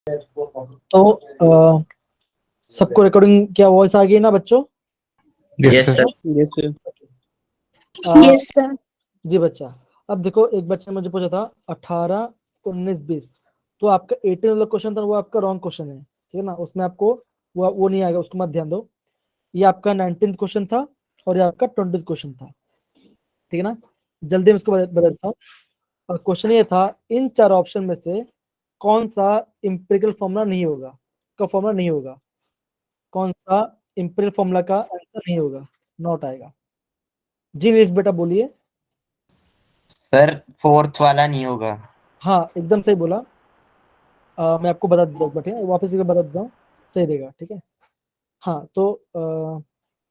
तो सबको रिकॉर्डिंग क्या वॉइस आ गई ना बच्चों? Yes sir. Yes sir. Yes sir. जी बच्चा, अब देखो एक बच्चे ने मुझे पूछा था 18, 19, 20, तो आपका 18 वाला क्वेश्चन था वो आपका रॉन्ग क्वेश्चन है, ठीक है ना, उसमें आपको वो नहीं आएगा, उसको मत ध्यान दो। ये आपका 19th क्वेश्चन था और ये आपका 20th क्वेश्चन था, ठीक है ना। जल्दी मैं इसको बदलता हूँ। और क्वेश्चन ये था, इन चार ऑप्शन में से कौन सा इंपेरिकल फॉर्मूला नहीं होगा, का फॉर्मूला नहीं होगा, कौन सा इंपेरिकल फॉर्मूला का आंसर नहीं होगा, नॉट आएगा। जी नीरज बेटा बोलिए। सर फोर्थ वाला नहीं होगा। हाँ एकदम सही बोला। मैं आपको बता देता हूँ, ठीक है, वापस से बता देता हूँ, सही रहेगा, ठीक है। हाँ तो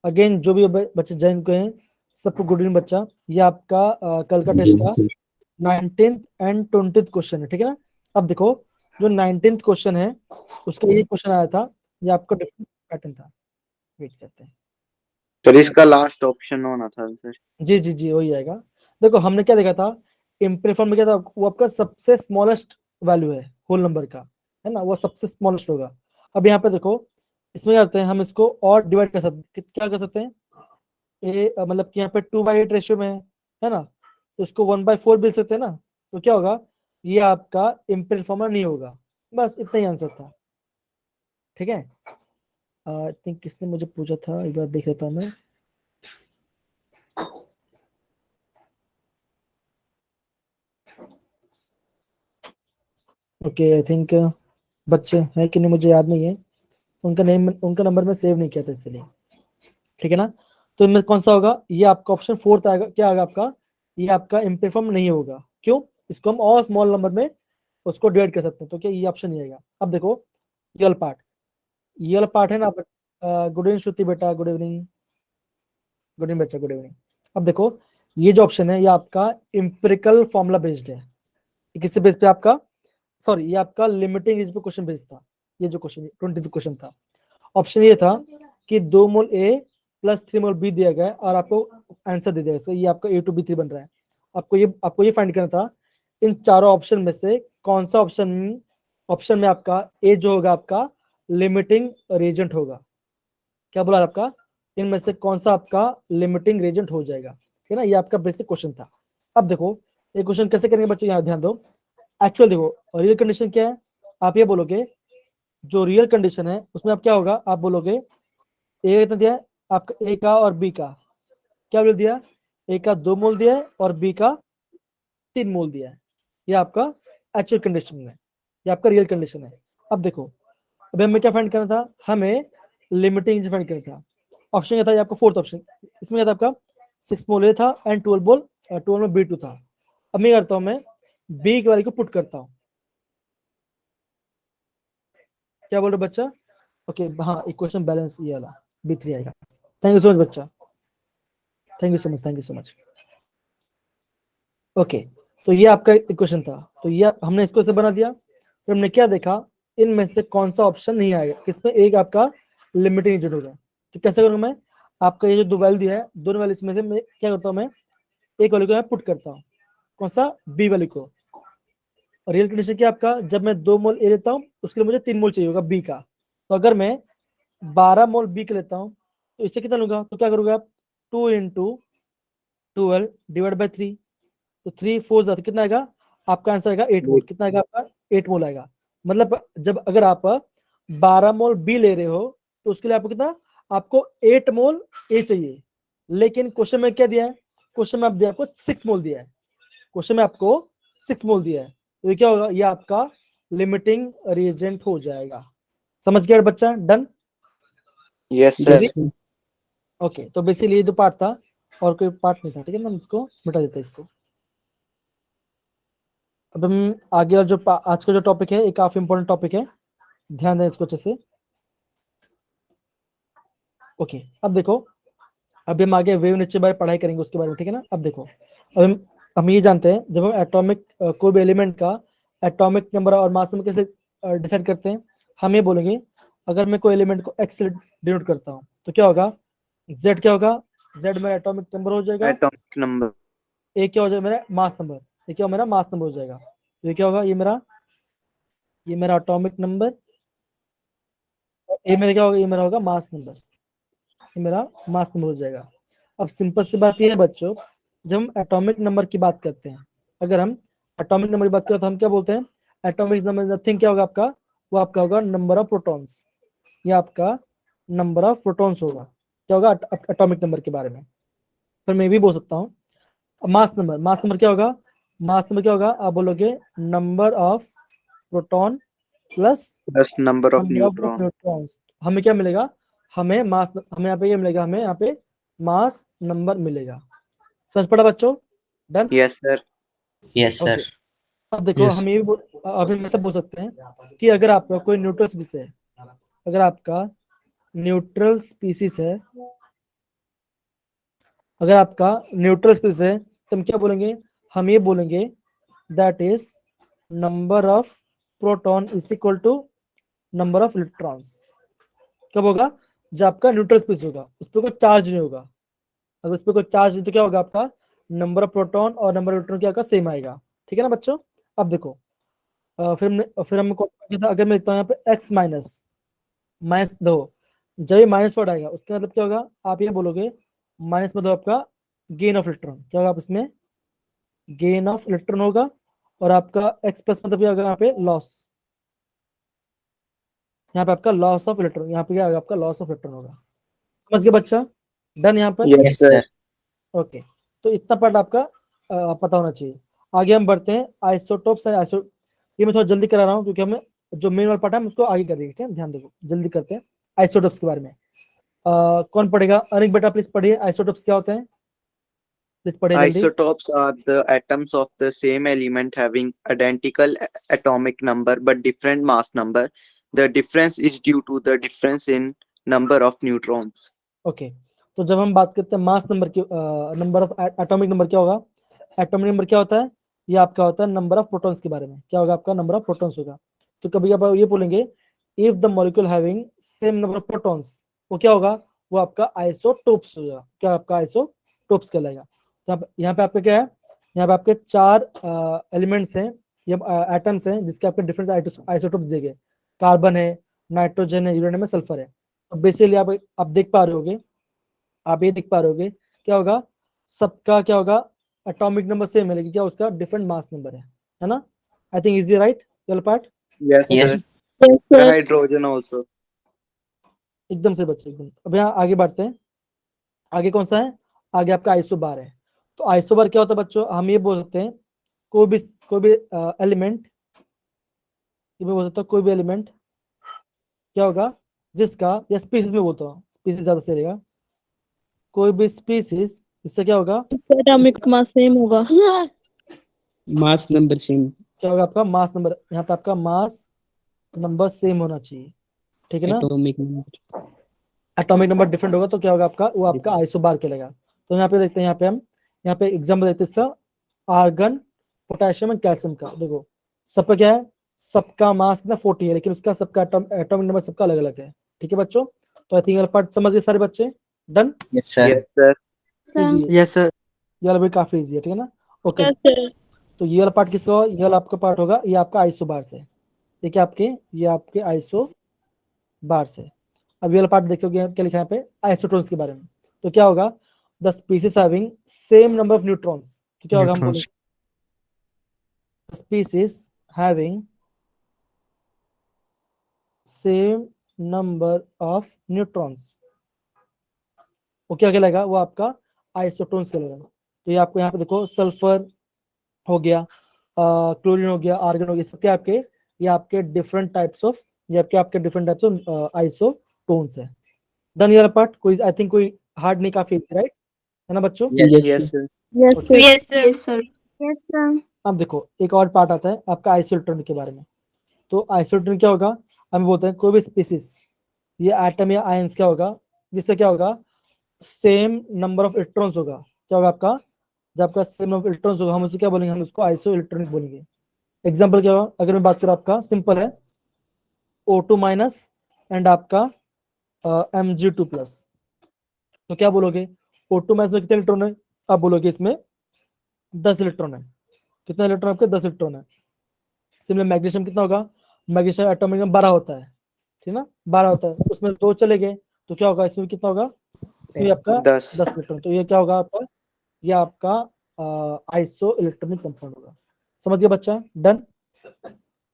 अगेन जो भी बच्चे ज्वाइन हुए हैं सबको गुड इवनिंग बच्चा। ये आपका कल का टेस्ट का 19th एंड 20th क्वेश्चन है, ठीक है ना। अब देखो जो 19th क्वेश्चन है उसका ये क्वेश्चन आया था, ये आपका डिफरेंट पैटर्न था। वेट करते हैं सर इसका लास्ट ऑप्शन होना था सर। जी जी जी वही आएगा। देखो हमने क्या देखा था, इम्प्रेफॉर्म में क्या था, वो आपका सबसे स्मॉलेस्ट वैल्यू है होल नंबर का, है ना, वो सबसे स्मॉलेस्ट होगा। अब यहाँ पे देखो इसमें क्या करते हैं हम, इसको और डिवाइड कर सकते, क्या कर सकते हैं, मतलब कि यहाँ पे 2/8 रेशियो में है ना, तो इसको 1/4 भी सकते हैं ना, तो क्या होगा, ये आपका इम्प्रेफॉर्मर नहीं होगा। बस इतना ही आंसर था, ठीक है। आई थिंक किसने मुझे पूछा था, एक बार देख लेता हूँ मैं। ओके आई थिंक बच्चे हैं कि नहीं मुझे याद नहीं है, उनका नेम उनका नंबर मैं सेव नहीं किया था इसलिए, ठीक है ना। तो इनमें कौन सा होगा, ये आपका ऑप्शन फोर्थ आएगा, क्या आएगा आपका, ये आपका इम्प्रेफॉर्म नहीं होगा। क्यों, इसको हम और स्मॉल नंबर में उसको डिवाइड कर सकते हैं, तो क्या ये ऑप्शन नहीं आएगा। अब देखो ये वाला पार्ट, ये वाला पार्ट है ना। गुड इवनिंग श्रुति बेटा, गुड इवनिंग, गुड इवनिंग बच्चा, गुड इवनिंग। अब देखो ये जो ऑप्शन है ये आपका इम्पेरिकल फॉर्मूला बेस्ड है। ये किससे बेस पे आपका, सॉरी ये आपका लिमिटिंग एज पे क्वेश्चन बेस्ड था। ये जो क्वेश्चन 20 क्वेश्चन था, ऑप्शन ये था कि 2 मोल ए प्लस 3 मोल बी दिया गया है और आपको आंसर दे दिया है, ये आपका A2B3 बन रहा है। आपको ये फाइंड करना था इन चारों ऑप्शन में से कौन सा ऑप्शन में आपका ए जो होगा आपका लिमिटिंग रीजेंट होगा। क्या बोला आपका, इनमें से कौन सा आपका लिमिटिंग रीजेंट हो जाएगा, ठीक है ना। ये आपका बेसिक क्वेश्चन था। अब देखो ये क्वेश्चन कैसे करेंगे बच्चों, यहाँ ध्यान दो। एक्चुअल देखो रियल कंडीशन क्या है, आप ये बोलोगे जो रियल कंडीशन है उसमें आप क्या होगा, आप बोलोगे ए कितना दिया है आपका, ए का और बी का क्या बोल दिया, ए का 2 मोल दिया है और बी का 3 मोल दिया है। ये आपका एक्चुअल कंडीशन है, ये आपका रियल कंडीशन है। अब देखो अभी हमें क्या फाइंड करना था, हमें लिमिटिंग फाइंड करना था। ऑप्शन क्या था, ये आपका फोर्थ ऑप्शन, इसमें क्या था आपका 6 मोल ए था एंड 12 में B2 था। अब मैं करता हूँ, मैं बी की वैल्यू को पुट करता हूँ। क्या बोल रहे हो बच्चा, ओके हाँ इक्वेशन बैलेंस ये वाला B3 आएगा। थैंक यू सो मच बच्चा, thank you so much, thank you so much. Okay तो ये आपका इक्वेशन था, तो ये हमने इसको से बना दिया। फिर हमने क्या देखा, इनमें से कौन सा ऑप्शन नहीं आएगा, किसमें एक आपका लिमिटिंग एजेंट होगा। तो कैसे करूंगा मैं, आपका ये जो दो वैल्यू दिया है दोनों वैल्यू इसमें से मैं क्या करता हूँ, मैं एक वैल्यू को यहाँ पुट करता हूँ, कौन सा, बी वैल्यू को। रियल कंडीशन क्या आपका, जब मैं 2 मोल ए लेता हूँ उसके लिए मुझे 3 मोल चाहिए होगा बी का। तो अगर मैं 12 मोल बी का लेता हूँ तो इससे कितना लूंगा, तो क्या करूंगा आप, 2 इंटू 12 डिवाइड बाई 3, तो 3 4 जाता कितना आएगा आपका आंसर आएगा 8 मोल। कितना आएगा आपका 8 मोल आएगा। मतलब जब अगर आप 12 मोल बी ले रहे हो तो उसके लिए आपको कितना, आपको 8 मोल ए चाहिए। लेकिन क्वेश्चन में क्या दिया है, क्वेश्चन में आप दिया आपको 6 मोल दिया है, क्वेश्चन में आपको 6 मोल दिया है, तो ये क्या होगा, ये आपका लिमिटिंग रिएजेंट हो जाएगा। समझ गया बच्चा, डन। Yes sir. ओके तो बेसिकली ये दो पार्ट था और कोई पार्ट नहीं था, ठीक है ना, इसको मिटा देते हैं इसको। अब हम आगे और जो आज का जो टॉपिक है एक काफी इंपॉर्टेंट टॉपिक है, ध्यान दें इसको अच्छे से। ओके अब देखो अभी हम आगे वेव नेचर बारे पढ़ाई करेंगे उसके बारे में, ठीक है ना। अब देखो अब हम ये जानते हैं जब हम एटॉमिक कोई भी एलिमेंट का एटॉमिक नंबर और मास नंबर कैसे डिसाइड करते हैं, हम ये बोलेंगे अगर मैं कोई एलिमेंट को एक्स से डिनोट करता हूँ तो क्या होगा, जेड क्या होगा, जेड मेरा एटॉमिक नंबर हो जाएगा, एटॉमिक नंबर। ए क्या हो जाएगा मेरा मास नंबर, ये क्या मेरा मास नंबर हो जाएगा, तो ये क्या होगा, ये मेरा ये मेरा एटॉमिक नंबर, ये मेरा क्या होगा, ये मेरा होगा मास नंबर, ये मेरा मास नंबर हो जाएगा। अब सिंपल सी बात ये है बच्चों, जब हम एटॉमिक नंबर की बात करते हैं, अगर हम एटॉमिक नंबर की बात करें तो हम क्या बोलते हैं, एटॉमिक नंबर नथिंग क्या होगा आपका, वो आपका होगा नंबर ऑफ प्रोटॉन्स, ये आपका नंबर ऑफ प्रोटॉन्स होगा, क्या होगा एटॉमिक नंबर के बारे में। फिर मैं भी बोल सकता हूँ मास नंबर, मास नंबर क्या होगा, मास नंबर क्या होगा, आप बोलोगे number of proton plus Plus number of number of neutron. Neutrons, हमें क्या मिलेगा, हमें मास, हमें यहाँ पे क्या मिलेगा, हमें यहाँ पे मास नंबर मिलेगा। समझ पड़ा बच्चों, done. Yes, sir. Yes, sir. Okay, अब देखो Yes. हम ये भी अब हम ऐसा बोल सकते हैं कि अगर आपका कोई न्यूट्रल स्पीसीज है, अगर आपका न्यूट्रल स्पीसीज है, अगर आपका न्यूट्रल स्पीसीज है तो हम क्या बोलेंगे, हम ये बोलेंगे that is number of proton is equal to number of electrons. कब होगा, जब आपका न्यूट्रल स्पीसीज होगा, उस पर कोई चार्ज नहीं होगा, अगर उस पर कोई चार्ज नहीं तो क्या होगा, आपका नंबर ऑफ प्रोटॉन और नंबर ऑफ इलेक्ट्रॉन क्या होगा, सेम आएगा। ठीक है ना बच्चों। अब देखो फिर हमको था, अगर मैं लिखता हूँ यहाँ पे एक्स माइनस माइनस दो, जब ये माइनस वर्ड आएगा उसका मतलब क्या होगा, आप ये बोलोगे माइनस में दो आपका गेन ऑफ इलेक्ट्रॉन, क्या होगा, आप इसमें गेन ऑफ इलेक्ट्रॉन होगा, और आपका एक्स प्लस मतलब क्या होगा, यहाँ पे लॉस, यहाँ पे आपका लॉस ऑफ इलेक्ट्रॉन, यहाँ पे क्या होगा, आपका लॉस ऑफ इलेक्ट्रॉन होगा। समझ गए बच्चा, डन यहाँ पर। Yes, Yes, sir. sir. Okay, तो इतना पार्ट आपका पता होना चाहिए। आगे हम बढ़ते हैं आइसोटोप्स एंड ये मैं थोड़ा जल्दी करा रहा हूँ क्योंकि हमें जो मेन वाला पार्ट है हम उसको आगे कर देंगे, ठीक है, ध्यान देखो जल्दी करते हैं। आइसोटोप्स के बारे में कौन पढ़ेगा, अनिक बेटा प्लीज पढ़िए, आइसोटोप्स क्या होते हैं, प्लीज पढ़िए जल्दी। Isotopes are the atoms of the same element having identical atomic number but different mass number. The difference is due to the difference in number of neutrons. Okay, तो जब हम बात करते हैं मास नंबर की, number of atomic number क्या होगा, atomic number क्या होता है, ये आपका होता है नंबर ऑफ प्रोटॉन्स के बारे में, क्या होगा आपका नंबर ऑफ प्रोटॉन्स होगा। तो कभी आप ये बोलेंगे if the molecule having same number of protons, वो क्या होगा, वो आपका आइसोटोप्स होगा, क्या आपका आइसोटोप्स कहलाएगा। तो यहाँ पे आपके क्या है, यहाँ पे आपके चार एलिमेंट्स हैं, ये एटम्स हैं जिसके आपके डिफरेंट आइसोटोप्स दिए गए, कार्बन है, नाइट्रोजन है, यूरेनियम है, सल्फर है। तो बेसिकली आप देख पा रहे होगे, आप ये देख पा रहे होगे क्या होगा, सबका क्या होगा, एटॉमिक नंबर सेम है लेकिन क्या उसका डिफरेंट मास नंबर है ना। आई थिंक इज राइट ये part, Yes, Yes. sir. Yes, The sir. hydrogen also. एकदम से बच्चे एकदम। अब यहाँ आगे बढ़ते हैं, आगे कौन सा है, आगे आपका आइसोबार है। तो आइसोबार क्या होता है बच्चों, हम ये बोल सकते हैं कोई भी एलिमेंट, ये मैं बोल सकता हूँ कोई भी एलिमेंट क्या होगा जिसका, या स्पीसीज में बोलता हूँ, स्पीसीज ज्यादा सही रहेगा, कोई भी स्पीसीज इससे क्या होगा, Atomic mass same होगा। Mass number same. क्या होगा आपका मास नंबर, यहाँ पे आपका मास नंबर सेम होना चाहिए, ठीक है ना। Atomic number. Atomic number different होगा तो क्या होगा आपका, वो आपका आइसोबार कहलाएगा। तो यहाँ पे देखते हैं, यहाँ पे एग्जाम्पल देते हैं इसका, आर्गन, पोटेशियम एंड कैल्शियम का। देखो सबका क्या है, सबका मास कितना 40 है, लेकिन उसका सबका एटॉमिक नंबर सबका अलग अलग है। ठीक है बच्चों, तो आई थिंक ये पार्ट समझ गए सारे बच्चे, done. Yes, sir. Yes, sir. Easy है, Yes, sir. ये वाला भी काफी इजी है, ठीक है ना। Okay, Yes, sir. तो ये वाला पार्ट किसका होगा, ये वाला आपका पार्ट होगा, ये आपका आइसोबार से, देखिए आपके, ये आपके आइसोबार से। अब ये वाला पार्ट देखोगे क्या लिखा है यहाँ पे, आइसोटोन्स के बारे में। तो क्या होगा, the species having same number of neutrons, तो क्या होगा, हम Neutrons. बोलेंगे species having same number of neutrons, वो क्या कहलाएगा, वो आपका आइसोटोन्स कहलाएगा। तो ये आपको यहाँ पे देखो सल्फर हो गया, क्लोरीन हो गया, आर्गन हो गया, सबके आपके, ये आपके डिफरेंट टाइप्स ऑफ, ये आपके डिफरेंट टाइप्स ऑफ आइसोटोन्स है। डन ये वाला पार्ट, कोई आई थिंक कोई हार्ड नहीं, काफी राइट है ना बच्चों। Yes. Yes, sir. Yes, Okay. sir. Yes, sir. Yes, sir. Yes, sir. अब देखो एक और पार्ट आता है आपका आइसोटोन के बारे में। तो आइसोटोन क्या होगा, हम बोलते हैं कोई भी स्पीसीज, ये एटम या आयंस क्या होगा, जिससे क्या होगा, सेम नंबर ऑफ इलेक्ट्रॉन्स होगा, क्या होगा आपका, जब आपका सेम नंबर ऑफ इलेक्ट्रॉन्स होगा हम उसे क्या बोलेंगे, हम उसको आइसो इलेक्ट्रॉनिक बोलेंगे। एग्जाम्पल क्या होगा, अगर मैं बात करूँ आपका सिंपल है, O2 माइनस एंड आपका Mg2 प्लस, तो क्या बोलोगे, O2 माइनस में कितने इलेक्ट्रॉन है, आप बोलोगे इसमें 10 इलेक्ट्रॉन है, कितना इलेक्ट्रॉन आपके 10 इलेक्ट्रॉन है। सिमिलर मैग्नीशियम कितना होगा, मैग्नीशियम एटॉमिक नंबर 12 होता है, ठीक ना, 12 होता है, उसमें 2 चले गए तो क्या होगा, इसमें कितना होगा, इसमें आपका 10 10 इलेक्ट्रॉन, तो ये क्या होगा आपका, ये आपका आइसो इलेक्ट्रॉनिक कंपाउंड होगा। समझ गया बच्चा, डन।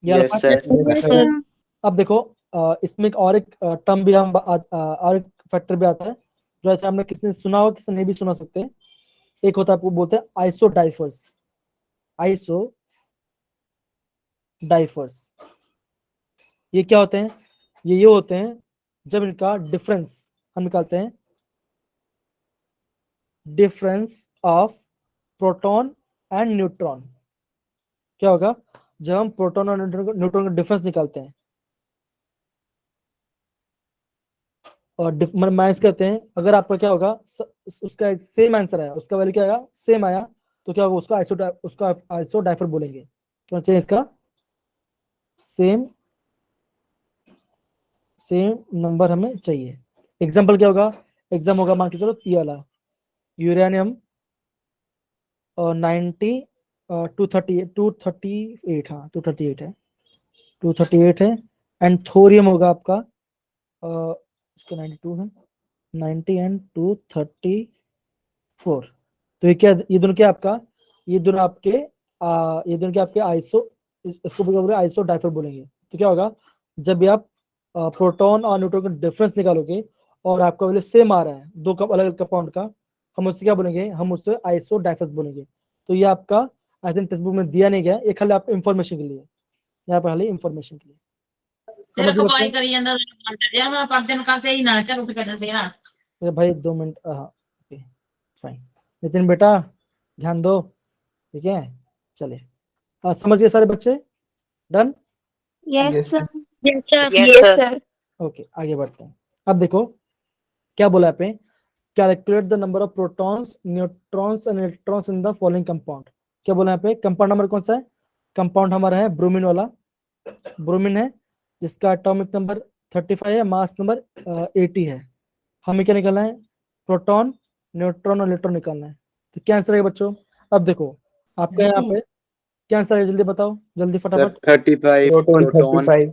ये वाला yes part? sir Yes, sir. अब देखो इसमें एक और एक टर्म भी हम और एक फैक्टर भी आता है जो ऐसे हमने किसने सुना हो किसने नहीं भी सुना सकते। एक होता है आपको बोलते हैं आइसो डाइफर्स, आइसो डाइफर्स। ये क्या होते हैं, ये होते हैं जब इनका डिफरेंस हम निकालते हैं, difference of proton and neutron. क्या होगा, जब हम प्रोटॉन और न्यूट्रॉन का डिफरेंस निकालते हैं और माइनस करते हैं, अगर आपका क्या होगा उसका एक सेम आंसर आया, उसका वैल्यू क्या आया, सेम आया, तो क्या होगा, उसका आइसो डाइफर बोलेंगे। क्या चाहिए इसका, सेम नंबर हमें चाहिए। एग्जाम्पल क्या होगा, एग्जाम होगा मान के चलो ये वाला यूरेनियम 90 238, हाँ 238 है, 238 है। एंड थोरियम होगा आपका इसका 92 है, 90 एंड 234। तो ये क्या, ये दोनों क्या आपका, ये दोनों आपके ये दोनों क्या आपके आइसो, इसको बोलोगे आइसो डाइफर बोलेंगे। तो क्या होगा, जब भी आप प्रोटॉन और न्यूट्रॉन का डिफरेंस निकालोगे और आपका वैल्यू सेम आ रहा है दो कप अलग अलग कंपाउंड का, हम उससे क्या बोलेंगे, हम उससे आइसो डाइफर्स बोलेंगे। तो ये आपका आई थिंक टेक्स्ट बुक में दिया नहीं गया, ये खाली आप इंफॉर्मेशन के लिए, यहाँ पर खाली इंफॉर्मेशन के लिए। समझ गए बच्चे? अरे भाई 2 मिनट, हाँ ओके फाइन। नितिन बेटा ध्यान दो, ठीक है, चलिए समझ गए सारे बच्चे, done. Yes, Yes, sir. Yes, sir. Yes, sir. Okay आगे बढ़ते हैं। अब देखो क्या बोला यहाँ पे, calculate the number of protons neutrons and electrons in the following compound. क्या बोला यहाँ पे, कंपाउंड नंबर कौन सा है, कंपाउंड हमारा है ब्रोमीन वाला, ब्रोमीन है जिसका एटॉमिक नंबर 35 है, मास नंबर 80 है। हमें क्या निकालना है, प्रोटॉन न्यूट्रॉन और इलेक्ट्रॉन निकालना है। तो क्या आंसर है बच्चों, अब देखो आपका यहाँ पे क्या आंसर है, जल्दी बताओ, जल्दी sir फटाफट। 35 proton proton 35.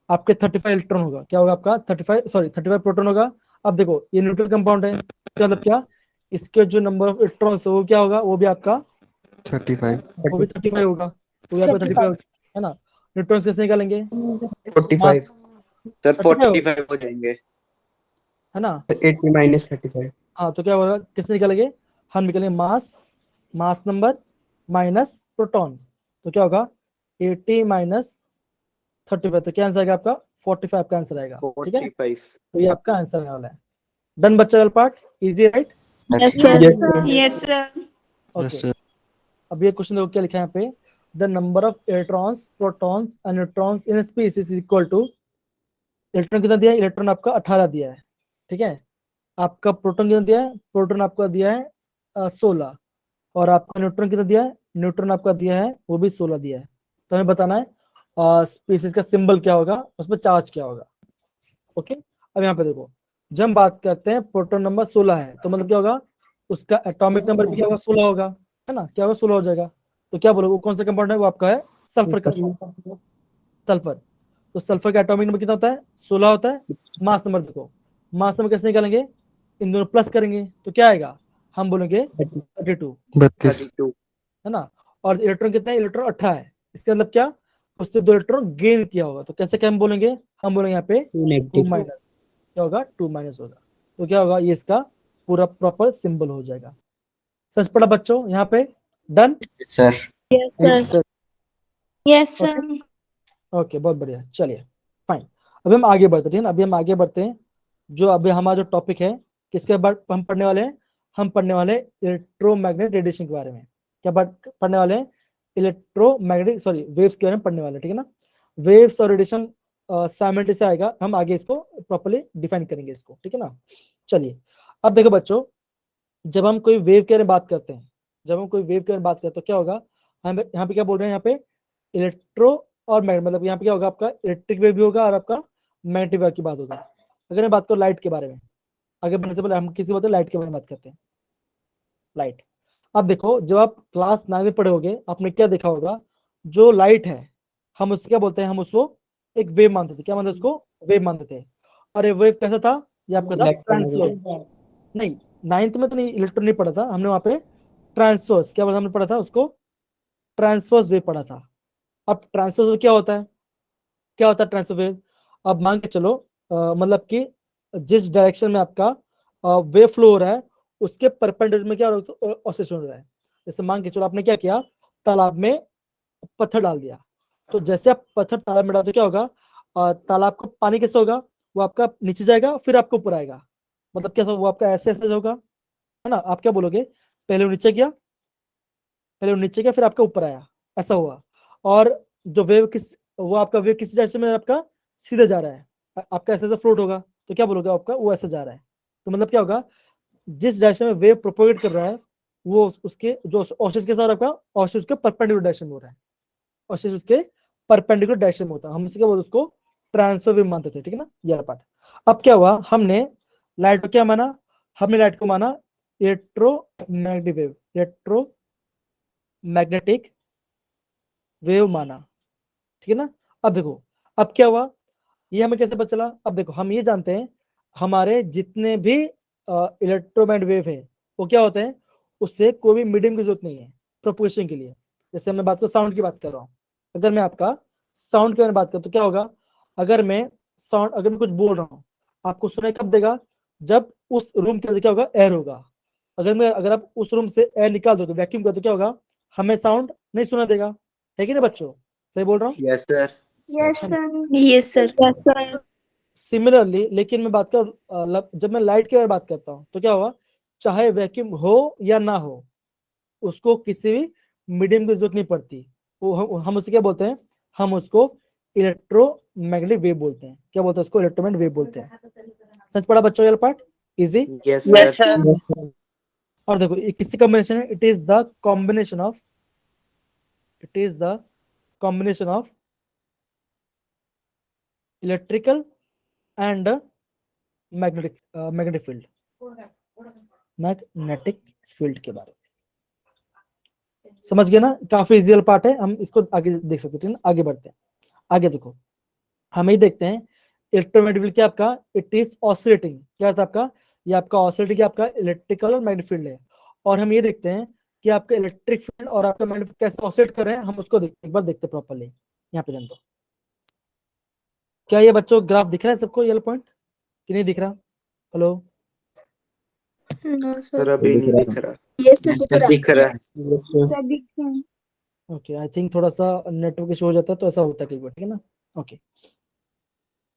आपके 35 इलेक्ट्रॉन होगा, क्या होगा आपका 35 प्रोटॉन होगा। अब देखो ये न्यूट्रल कंपाउंड है, इसका मतलब क्या, इसके जो नंबर ऑफ इलेक्ट्रॉन्स है वो क्या होगा, वो भी आपका 35 वो भी 35 होगा, तो यहाँ पे 35 है ना। न्यूट्रॉन्स कैसे निकालेंगे, 45. sir 45 45 हो जाएंगे है ना। 80 minus 35. हाँ तो क्या होगा, किससे निकालेंगे, हम निकालेंगे मास नंबर माइनस प्रोटॉन, तो क्या होगा 80 माइनस 35, तो क्या आंसर आएगा आपका 45 का आंसर आएगा, ठीक है। 45 तो ये आपका आंसर आने वाला है। डन बच्चा, वाला part easy right, Yes, Yes, sir. sir. Yes, sir. Okay. Yes sir अब ये क्वेश्चन देखो क्या लिखा है यहाँ पे, the number of electrons protons and neutrons in species is equal to, electron कितना दिया है, इलेक्ट्रॉन आपका 18 दिया है, ठीक है। आपका प्रोटॉन कितना दिया है, प्रोटॉन आपका दिया है 16, और आपका न्यूट्रॉन कितना दिया है, न्यूट्रॉन आपका दिया है वो भी 16 दिया है। तो हमें बताना है स्पीसीज का सिंबल क्या होगा, उसमें चार्ज क्या होगा, ओके। अब यहाँ पे देखो, जब हम बात करते हैं प्रोटॉन नंबर 16 है, तो मतलब क्या होगा, उसका एटॉमिक नंबर भी क्या होगा 16 होगा, है ना, क्या होगा 16 हो जाएगा। तो क्या बोलोगे, वो कौन सा कंपाउंड है, वो आपका है सल्फर का, सल्फर। तो सल्फर का एटॉमिक नंबर कितना होता है, 16 होता है। मास नंबर देखो, मास नंबर कैसे निकालेंगे, इन दोनों प्लस करेंगे तो क्या आएगा, हम बोलेंगे 32, 32 32 है ना। और इलेक्ट्रॉन कितना है, इलेक्ट्रॉन 18 है, इसका मतलब क्या, उससे 2 इलेक्ट्रॉन गेन किया होगा। तो कैसे क्या हम बोलेंगे, हम बोलेंगे यहाँ पे 2 negative. माइनस, क्या होगा 2 माइनस होगा। तो क्या होगा, ये इसका पूरा प्रॉपर सिंबल हो जाएगा। सच पड़ा बच्चों यहाँ पे, done. sir Yes, sir. Yes, sir. Okay बहुत बढ़िया, चलिए फाइन। अभी हम आगे बढ़ते हैं, ठीक है ना, अभी हम आगे बढ़ते हैं। जो अभी हमारा जो टॉपिक है, किसके बाद हम पढ़ने वाले हैं, हम पढ़ने वाले इलेक्ट्रोमैग्नेटिक रेडिएशन के बारे में। क्या पढ़ने वाले हैं, इलेक्ट्रोमैग्नेटिक सॉरी वेव्स के बारे में पढ़ने वाले हैं, ठीक है ना। वेव्स और रेडिएशन साइमल्टेनियस आएगा, हम आगे इसको प्रॉपर्ली डिफाइन करेंगे इसको, ठीक है ना। चलिए अब देखो बच्चों, जब हम कोई वेव के बारे में बात करते हैं, जब हम कोई वेव के बारे में बात करते हैं तो क्या होगा, हम यहाँ पे क्या बोल रहे हैं, यहाँ पे इलेक्ट्रो और मैग्नेट, मतलब यहाँ पे क्या होगा, आपका इलेक्ट्रिक वेव भी होगा और आपका मैग्नेटिक वेव की बात होगा। अगर मैं बात करूँ लाइट के बारे में, आगे बढ़ने से पहले हम किसी बात लाइट के बारे में बात करते हैं। लाइट, अब देखो जब आप क्लास 9 में पढ़े होगे, आपने क्या देखा होगा, जो लाइट है हम उसको क्या बोलते हैं, हम उसको एक वेव मानते थे। क्या मानते थे उसको? वेव मानते थे। और ये वेव कैसा था? ये आपका था ट्रांसवर्स। नहीं, 9th में तो नहीं, इलेक्ट्रॉन नहीं पढ़ा था हमने वहां पे। ट्रांसवर्स क्या हमने पढ़ा था उसको? ट्रांसवर्स वेव पढ़ा था। अब ट्रांसवर्स वेव क्या होता है? क्या होता है ट्रांसवर्स वेव? अब मान के चलो मतलब कि जिस डायरेक्शन में आपका वेव फ्लो हो रहा है उसके परपेंडिकुलर में क्या ऑसिलेशन हो रहा है। जैसे मान के चलो आपने क्या किया, तालाब में पत्थर डाल दिया। तो जैसे आप पत्थर तालाब में डालते हो क्या होगा? तालाब का पानी कैसे होगा? वो आपका नीचे जाएगा फिर आपको ऊपर आएगा। मतलब कैसा? वो आपका ऐसे ऐसे होगा, है ना? आप क्या बोलोगे? पहले वो नीचे गया, पहले वो नीचे गया फिर आपका ऊपर आया, ऐसा हुआ। और जो वेव किस, वो आपका वेव किस डायरेक्शन में आपका सीधे जा रहा है, आपका ऐसे ऐसे फ्लोट होगा। तो क्या बोलोगे आपका? वो ऐसे जा रहा है। तो मतलब क्या होगा? जिस डायरेक्शन में वेव प्रोपोगेट कर रहा है वो उसके जो ऑसिलेशन के साथ आपका ऑसिलेशन उसके परपेंडिकुलर डायरेक्शन में हो रहा है। ऑसिलेशन उसके परपेंडिकुलर डायरेक्शन में होता है। हम इसके क्या बोलते हैं? उसको ट्रांसफर वेव मानते थे, ठीक है ना, ये पार्ट। अब क्या हुआ, हमने लाइट को क्या माना? हमने लाइट को माना इलेक्ट्रोमैग्नेटिक वेव, इलेक्ट्रोमैग्नेटिक वेव माना, ठीक है ना। अब देखो, अब क्या हुआ, ये हमें कैसे पता चला? अब देखो, हम ये जानते हैं हमारे जितने भी इलेक्ट्रोमैग्नेटिक वेव है वो क्या होते हैं, उससे कोई भी मीडियम की जरूरत नहीं है प्रोपोगेशन के लिए। जैसे मैं बात कर साउंड की बात कर रहा हूँ, अगर मैं आपका साउंड के बारे में बात करूँ तो क्या होगा? अगर मैं साउंड, अगर मैं कुछ बोल रहा हूँ, आपको सुनाई कब देगा? जब उस रूम के अंदर क्या होगा? एयर होगा। अगर आप उस रूम से एयर निकाल दोगे, वैक्यूम कर, तो क्या होगा? हमें साउंड नहीं सुना देगा, है कि नहीं बच्चों? सही बोल रहा हूँ? Yes, sir. Yes, sir. Yes, sir. Yes, sir. Similarly, लेकिन मैं बात कर जब मैं लाइट के बारे में बात करता हूँ तो क्या होगा? चाहे वैक्यूम हो या ना हो, उसको किसी भी मीडियम की जरूरत नहीं पड़ती। वो हम उसे क्या बोलते हैं? हम उसको इलेक्ट्रोमैग्नेटिक वेव बोलते हैं। क्या बोलते हैं उसको? इलेक्ट्रोमैग्नेटिक वेव बोलते हैं। सच पड़ा बच्चों ये part? Easy. Yes, Yes, sir. sir. और देखो ये किसकी कॉम्बिनेशन है? It is the combination of, it is the combination of electrical and magnetic magnetic field, magnetic field के बारे में समझ गए ना? काफी इजी पार्ट है, हम इसको आगे देख सकते हैं, ठीक है ना। आगे बढ़ते हैं, आगे देखो, हम ये देखते हैं इलेक्ट्रोमैग्नेटिक फील्ड क्या आपका? It is oscillating. क्या था आपका? ये आपका ऑसिलेटिंग आपका इलेक्ट्रिकल और मैग्नेटिक फील्ड है। और हम ये देखते हैं कि आपका इलेक्ट्रिक फील्ड और आपका मैग्नेटिक फील्ड कैसे ऑसिलेट कर रहे हैं, हम उसको एक बार देखते हैं प्रॉपर्ली। यहाँ पे जान दो, क्या ये बच्चों ग्राफ दिख रहा है सबको, येलो पॉइंट कि नहीं दिख रहा? Hello, No, Sir, sir. अभी नहीं दिख रहा। Yes, sir. Yes, दिख रहा। दिख रहा है। Sir, दिखते हैं। ओके, आई थिंक थोड़ा सा नेटवर्क इशू हो जाता है तो ऐसा होता है कई बार, ठीक है ना। ओके,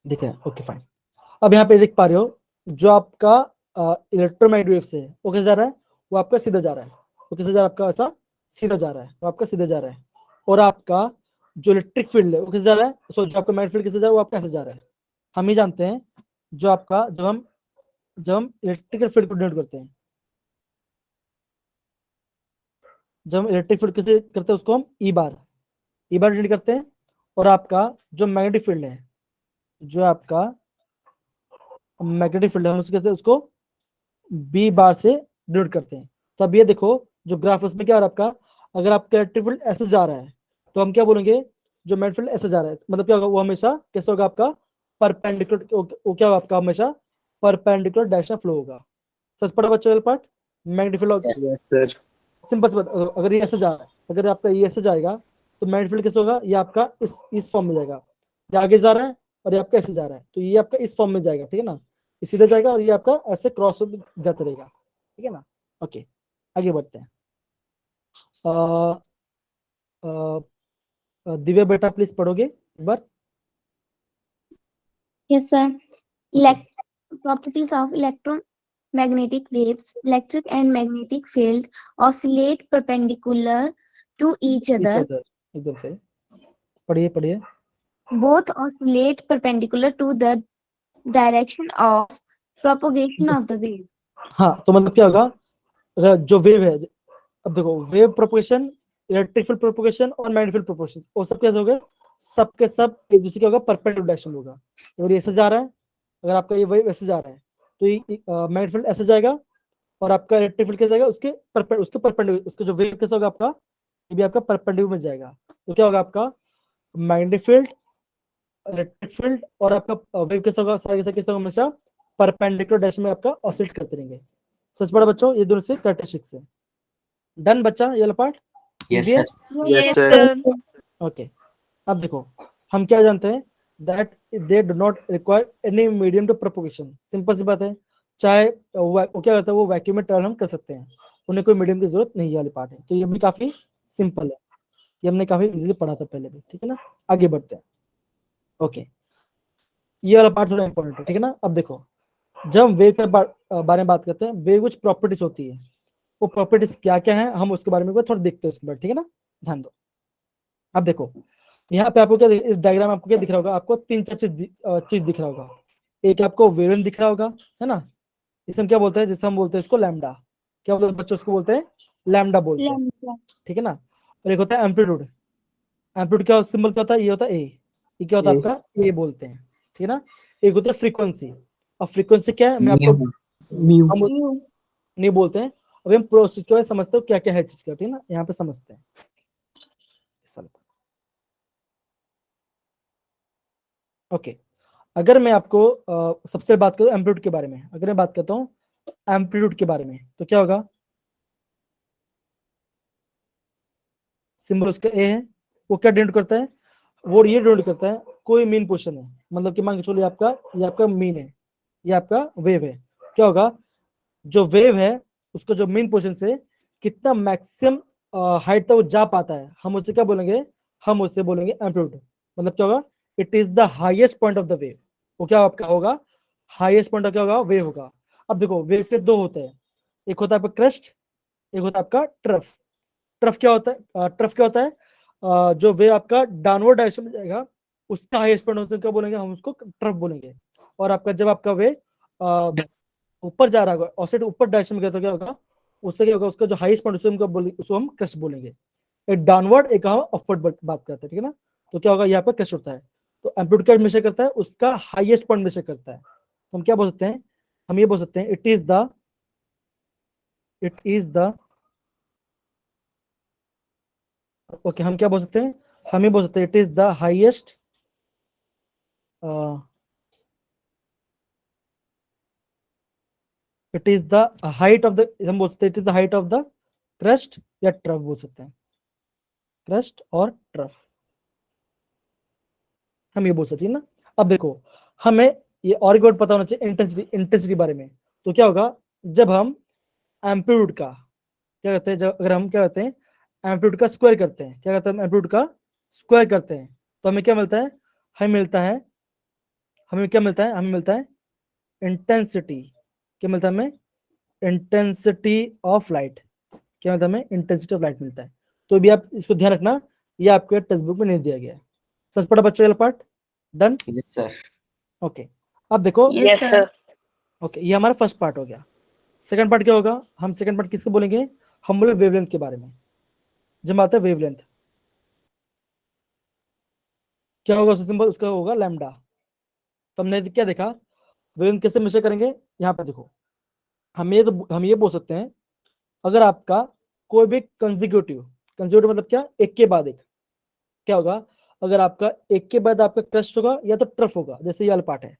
दिख रहा है, ओके फाइन। अब यहाँ पे देख पा रहे हो जो आपका इलेक्ट्रोमैग्नेटिक वेव्स है वो कैसे जा रहा है? वो आपका सीधा जा रहा है। वो कैसे जा रहा है? आपका ऐसा सीधा जा रहा है, वो आपका सीधा जा रहा है। और आपका जो इलेक्ट्रिक फील्ड है वो कैसे जा रहा है? सो जो आपका मैग्नेटिक फील्ड कैसे जा रहा है? वो आपका ऐसे जा रहा है। हम ही जानते हैं जो आपका, जब हम इलेक्ट्रिकल फील्ड को डिनोट करते हैं, जब हम इलेक्ट्रिक फील्ड कैसे करते हैं उसको हम ई बार डिनोट करते हैं। और आपका जो मैग्नेटिक फील्ड है, जो आपका मैग्नेटिक फील्ड है, हम उसको कहते हैं, उसको बी बार से डिनोट करते हैं। तो अब ये देखो जो ग्राफ उसमें क्या हो रहा है आपका, अगर आपका इलेक्ट्रिक फील्ड ऐसे जा रहा है तो हम क्या बोलेंगे? जो मैग्नेटिक फील्ड ऐसे जा रहा है मतलब क्या होगा? वो हमेशा कैसे होगा आपका? परपेंडिकुलर। वो क्या होगा आपका? हमेशा परपेंडिकुलर डायरेक्शन फ्लो होगा। सच पड़ा बच्चों वाला part? Magnetic field Yes, sir. Simple सी बात, अगर ये ऐसे जा रहा है, अगर आपका ये ऐसे जाएगा तो मैग्नेटिक फील्ड कैसे होगा? ये आपका इस फॉर्म में जाएगा। ये आगे जा रहा है और ये आपका ऐसे जा रहा है, तो ये आपका इस फॉर्म में जाएगा, ठीक है ना। ये सीधा जाएगा और ये आपका ऐसे क्रॉस जाता रहेगा, ठीक है ना। ओके, आगे बढ़ते हैं। दिव्या बेटा प्लीज पढ़ोगे एक बार? Yes, sir. Properties of electromagnetic waves. Electric and magnetic field oscillate perpendicular to each other. एकदम सही, पढ़िए पढ़िए। Both oscillate perpendicular to the direction of propagation of the wave. हाँ, तो मतलब क्या होगा? अगर जो वेव है, अब देखो wave propagation, electric field propagation और मैग्नेटिक फील्ड प्रोपोगेशन, वो सब कैसे हो गए? सबके सब एक दूसरे का होगा परपेंडिकुलर डायरेक्शन होगा। अगर ये ऐसे जा रहा है, अगर आपका ये वेव ऐसे जा रहा है तो ये मैग्नेटिक फील्ड ऐसे जाएगा और आपका इलेक्ट्रिक फील्ड कैसे जाएगा? उसके परपेंडिकुलर, उसके जो वेव कैसा होगा आपका? ये भी आपका परपेंडिकुलर में जाएगा। तो क्या होगा आपका? मैग्नेटिक फील्ड, इलेक्ट्रिक फील्ड और आपका वेव कैसा होगा, सारे के सारे हमेशा परपेंडिकुलर डायरेक्शन में आपका ऑसिलेट करते रहेंगे। सच पड़ा बच्चों, ये दोनों से कैरेक्टरिस्टिक्स है। डन बच्चा, ये वाला पार्ट Yes, इजी है। sir. Yes, sir. ओके, अब देखो हम क्या जानते हैं, that they do not require any medium to propagation. Simple सी बात है, चाहे वो क्या करता है, वो वैक्यूम में ट्रैवल हम कर सकते हैं, उन्हें कोई मीडियम की जरूरत नहीं है, वाली पार्ट है। तो ये भी काफी सिंपल है, ये हमने काफी इजीली पढ़ा था पहले भी, ठीक है ना। आगे बढ़ते हैं। ओके, ये वाला पार्ट थोड़ा इंपॉर्टेंट है, ठीक है ना। अब देखो, जब हम वेव के बारे में बात करते हैं, वेव कुछ प्रॉपर्टीज होती है, वो प्रॉपर्टीज क्या क्या है हम उसके बारे में थोड़ा देखते हैं उसके बाद, ठीक है ना, ध्यान दो। अब देखो यहाँ पे आपको क्या इस डायग्राम में आपको क्या दिख रहा होगा, आपको तीन चार चीज दिख रहा होगा। एक आपको वेवलेंथ दिख रहा होगा, है ना, इसे हम क्या बोलते हैं, जिसे हम बोलते हैं इसको लैम्डा। क्या बोलते हैं बच्चों, उसको बोलते हैं लैम्डा बोलते हैं, ठीक है ना। और एक होता है एम्पलीट्यूड। एम्पलीट्यूड क्या सिंबल क्या होता है, ये होता है ए, ये क्या होता है A. आपका ए बोलते हैं, ठीक है ना। एक होता है फ्रीक्वेंसी। अब फ्रीक्वेंसी क्या है, मैं आपको Mu. Mu. हम नहीं बोलते हैं, अभी हम प्रोसेस के बारे में समझते हो क्या क्या है चीज का, ठीक है ना, यहाँ पे समझते हैं इस वाले। ओके, अगर मैं आपको सबसे बात करूं एम्पलीट्यूड के बारे में, अगर मैं बात करता हूँ एम्पलीट्यूड के बारे में, तो क्या होगा, सिंबल उसका ए है, वो क्या डिनोट करता है, वो ये डिनोट करता है कोई मीन पोजीशन है, मतलब कि मान के चलो ये आपका मीन है, ये आपका वेव है। क्या होगा, जो वेव है उसको जो मीन पोजीशन से कितना मैक्सिमम हाइट तक वो जा पाता है, हम उससे क्या बोलेंगे, हम उससे बोलेंगे एम्पलीट्यूड। मतलब क्या होगा, it is the highest point of the wave. वो क्या आपका होगा, हाईएस्ट पॉइंट क्या होगा, वेव होगा। अब देखो वेव के दो होते हैं, एक होता है आपका क्रस्ट, एक होता है आपका ट्रफ। ट्रफ क्या होता है, ट्रफ क्या होता है, जो वेव आपका डाउनवर्ड डायरेक्शन में जाएगा उसका हाईएस्ट पॉइंट होता है, क्या बोलेंगे हम उसको ट्रफ बोलेंगे। और आपका जब आपका वे ऊपर जा रहा होगा, ऑसिलेट ऊपर डायरेक्शन में गया तो क्या होगा, उससे क्या होगा, उसका जो हाईएस्ट पॉइंट उसको हम क्रस्ट बोलेंगे। एक डाउनवर्ड एक हम अपवर्ड बात करते हैं, ठीक है ना। तो क्या होगा, यहाँ पर क्रस्ट होता है, तो एम्पलीट्यूड क्या मेजर करता है, उसका हाईएस्ट पॉइंट मेजर करता है। तो हम क्या बोल सकते हैं, हम ये बोल सकते हैं इट इज द ओके, हम क्या बोल सकते हैं, हम ये बोल सकते हैं it is the highest it is the height of the, हम बोल सकते हैं it is the height of the crust या ट्रफ बोल सकते हैं, क्रस्ट और ट्रफ हम ये बोल सकते हैं ना। अब देखो हमें ये और एक वर्ड पता होना चाहिए, इंटेंसिटी बारे में। तो क्या होगा, जब हम एम्पलीट्यूड का क्या करते हैं, जब अगर हम क्या करते हैं एम्पलीट्यूड का स्क्वायर करते हैं, क्या करते हैं एम्पलीट्यूड का स्क्वायर करते हैं, तो हमें क्या मिलता है, हमें मिलता है इंटेंसिटी। क्या मिलता है हमें, इंटेंसिटी ऑफ लाइट। क्या मिलता है हमें, इंटेंसिटी ऑफ लाइट मिलता है। तो भी आप इसको ध्यान रखना, ये आपके टेक्स्ट बुक में नहीं दिया गया है। सच पड़ा बच्चों वाला part, done. Yes, sir. Okay, अब देखो Yes, sir. ओके, ये हमारा फर्स्ट पार्ट हो गया। सेकंड पार्ट क्या होगा, हम सेकंड पार्ट किसको बोलेंगे, हम बोले वेवलेंथ के बारे में। जब आता है वेवलेंथ, क्या होगा उसका सिंबल, उसका होगा लैम्डा। तो हमने क्या देखा, वेवलेंथ कैसे मेजर करेंगे, यहाँ पर देखो हम ये बोल सकते हैं, अगर आपका कोई भी कंसेक्यूटिव मतलब क्या, एक के बाद एक, क्या होगा, अगर आपका एक के बाद आपका क्रस्ट होगा या तो ट्रफ होगा, जैसे ये वाला पार्ट है,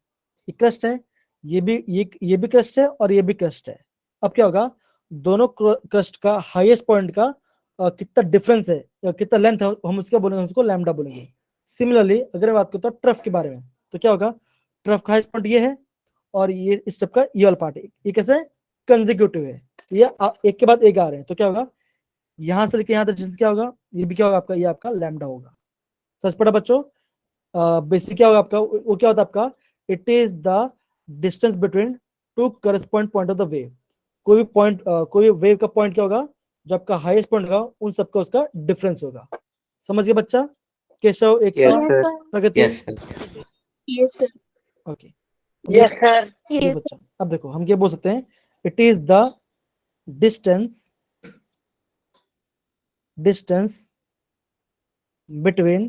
ये क्रस्ट है, ये भी क्रस्ट है और ये भी क्रस्ट है। अब क्या होगा, दोनों क्रस्ट का हाईएस्ट पॉइंट का कितना डिफरेंस है या कितना लेंथ है, हम उसका बोलेंगे, उसको लैम्डा बोलेंगे। सिमिलरली अगर मैं बात करता हूँ ट्रफ के बारे में, तो क्या होगा, ट्रफ का हाईएस्ट पॉइंट ये है और ये इस ट्रफ का ये वाला पार्ट है, ये कैसे कंसेक्यूटिव है, ये एक के बाद एक आ रहे हैं। तो क्या होगा, यहां से लेके यहां तक डिस्टेंस क्या होगा, ये भी क्या होगा आपका, ये आपका लैम्डा होगा। सच पड़ा बच्चों, बेसिक क्या होगा आपका, वो क्या होता है आपका, it is the distance between two correspond point of the wave. कोई भी पॉइंट, कोई वेव का पॉइंट क्या होगा, जो आपका हाईएस्ट पॉइंट होगा उन सबका उसका डिफरेंस होगा। समझिए बच्चा, केशव एक Yes, sir. प्रगति। Yes, sir. Yes, sir. Okay, Yes, sir. ये Yes. बच्चा, अब देखो हम क्या बोल सकते हैं, it is the distance between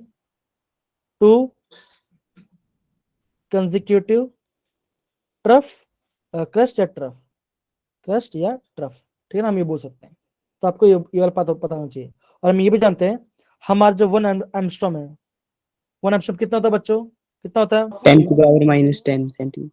two consecutive trough, crust या ट्रफ, ठीक है ना, हम ये बोल सकते हैं। तो आपको ये वाला पता होना चाहिए। और हम ये भी जानते हैं, हमारा जो 1 एंगस्ट्रॉम है, वन एम कितना होता है बच्चों, कितना होता है? 10 to the power minus 10 centimeter.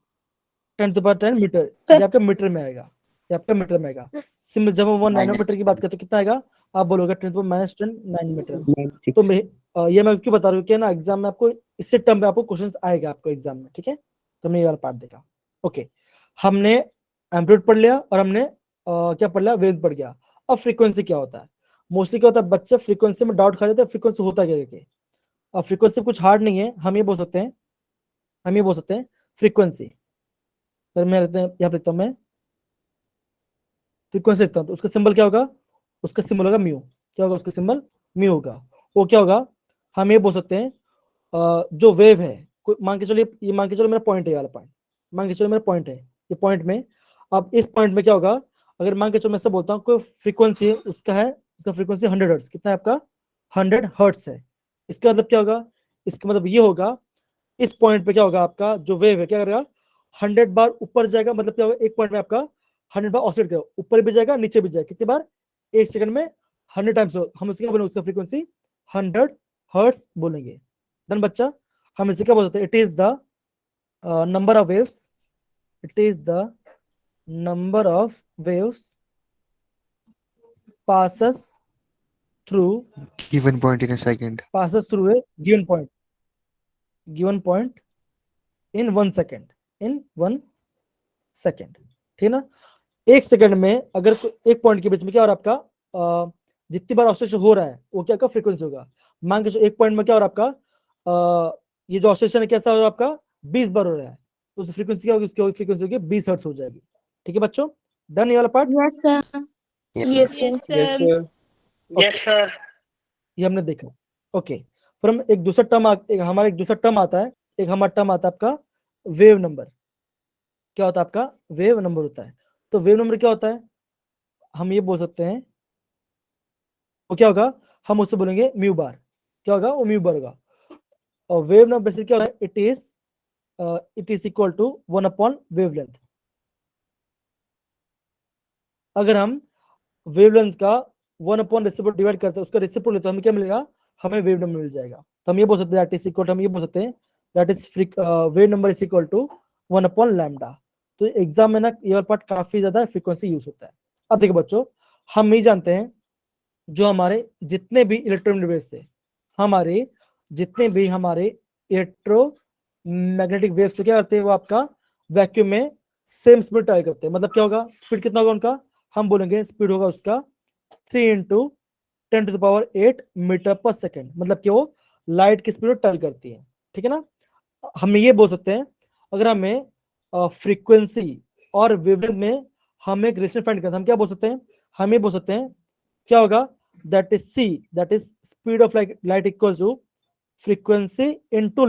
10 metre, ये आपका मीटर में आएगा, ये आपका मीटर में आएगा। सिमिलर जब हम 1 नैनोमीटर की बात करते हैं कितना आएगा, आप बोलोगे 10⁻10 9 मीटर। तो मैं ये मैं क्यों बता रहा हूँ कि ना एग्जाम में आपको इससे टर्म में आपको क्वेश्चंस आएगा आपको एग्जाम में, ठीक है। तो मैं ये वाला पार्ट देखा। ओके, हमने एम्पलीट्यूड पढ़ लिया और हमने क्या पढ़ लिया, वेव पढ़ गया। अब फ्रीक्वेंसी क्या होता है, मोस्टली क्या होता है बच्चे फ्रीक्वेंसी में डाउट खा जाते हैं, फ्रीक्वेंसी होता क्या है। अब फ्रीक्वेंसी कुछ हार्ड नहीं है, हम ये बोल सकते हैं फ्रीक्वेंसी। सर मैं यहाँ लिखता हूँ, मैं फ्रीक्वेंसी लिखता हूँ, तो उसका सिंबल क्या होगा, उसका सिंबल होगा म्यू। क्या होगा उसका सिंबल, म्यू होगा। वो क्या होगा, हम ये बोल सकते हैं जो वेव है, मान के चलो ये मान के चलो मेरा पॉइंट है, ये वाला पॉइंट मान के चलो मेरा पॉइंट है, ये पॉइंट में, अब इस पॉइंट में क्या होगा, अगर मान के चलो मैं से बोलता हूँ कोई फ्रीक्वेंसी है, उसका फ्रीक्वेंसी 100 हर्ट्ज, कितना है आपका 100 हर्ट्ज है। इसका मतलब क्या होगा, इसका मतलब ये होगा इस पॉइंट पे क्या होगा, आपका जो वेव है क्या करेगा 100 बार ऊपर जाएगा, मतलब क्या होगा एक पॉइंट में आपका 100 बार ऑसिलेट करेगा, ऊपर भी जाएगा नीचे भी जाएगा, कितनी बार, 1 सेकंड में 100 टाइम्स। हम उसका बोलेंगे उसका फ्रीक्वेंसी 100 हर्ट्ज बोलेंगे। डन बच्चा, हम इसे क्या बोलते हैं, it is the number of waves, it is the number of waves passes through Given point in a second. a given point in 1 second, ठीक ना। 1 सेकंड में अगर एक पॉइंट के बीच में क्या हो रहा है आपका, जितनी बार ऑसिलेशन हो रहा है वो क्या का फ्रीक्वेंसी होगा। मान के एक पॉइंट में क्या हो रहा है आपका, ये जो ऑसिलेशन है कैसा हो रहा है आपका 20 बार हो रहा है, तो उसकी फ्रीक्वेंसी क्या होगी, उसकी फ्रीक्वेंसी होगी 20 हर्ट्ज हो जाएगी। ठीक है बच्चों, डन ये वाला part. Yes, sir. Yes, sir. Yes, sir. ये हमने देखा। ओके, फिर हम एक दूसरा टर्म हमारा एक दूसरा टर्म आता है, एक हमारा टर्म आता है आपका वेव नंबर। क्या होता है आपका, वेव नंबर होता है। तो वेव नंबर क्या होता है, हम ये बोल सकते हैं वो क्या होगा, हम उससे बोलेंगे म्यू बार। क्या होगा, वो म्यू बार होगा। और वेव नंबर बेसिकली क्या होता है, it is equal to 1 wavelength. अगर हम वेवलेंथ का 1 रेसिप्रोकल डिवाइड करते हैं, उसका रेसिप्रोकल लेते हैं, हमें क्या मिलेगा, हमें वेव नंबर मिल जाएगा। तो हम ये बोल सकते हैं दैट इज इक्वल, हम ये बोल सकते हैं that is wave number is equal to 1 lambda. तो एग्जाम में ना ये पार्ट काफी ज्यादा फ्रीक्वेंसी यूज होता है। अब देखो बच्चों, हम ये जानते हैं जो हमारे जितने भी इलेक्ट्रोमैग्नेटिक वेव्स हमारे इलेक्ट्रोमैग्नेटिक वेव्स से क्या करते हैं, वो आपका वैक्यूम में सेम स्पीड ट्राई करते हैं। मतलब क्या होगा, स्पीड कितना होगा उनका, हम बोलेंगे स्पीड होगा उसका 3 × 10⁸ मीटर पर सेकेंड, मतलब कि वो लाइट की स्पीड ट्राई करती है। ठीक है ना। हम ये बोल सकते हैं अगर हमें फ्रीक्वेंसी और वेवलेंथ में हम एक रिलेशन फाइंड करते हैं, हम क्या बोल सकते हैं, हम ये बोल सकते हैं क्या होगा, that is c, that is speed of light equal to frequency into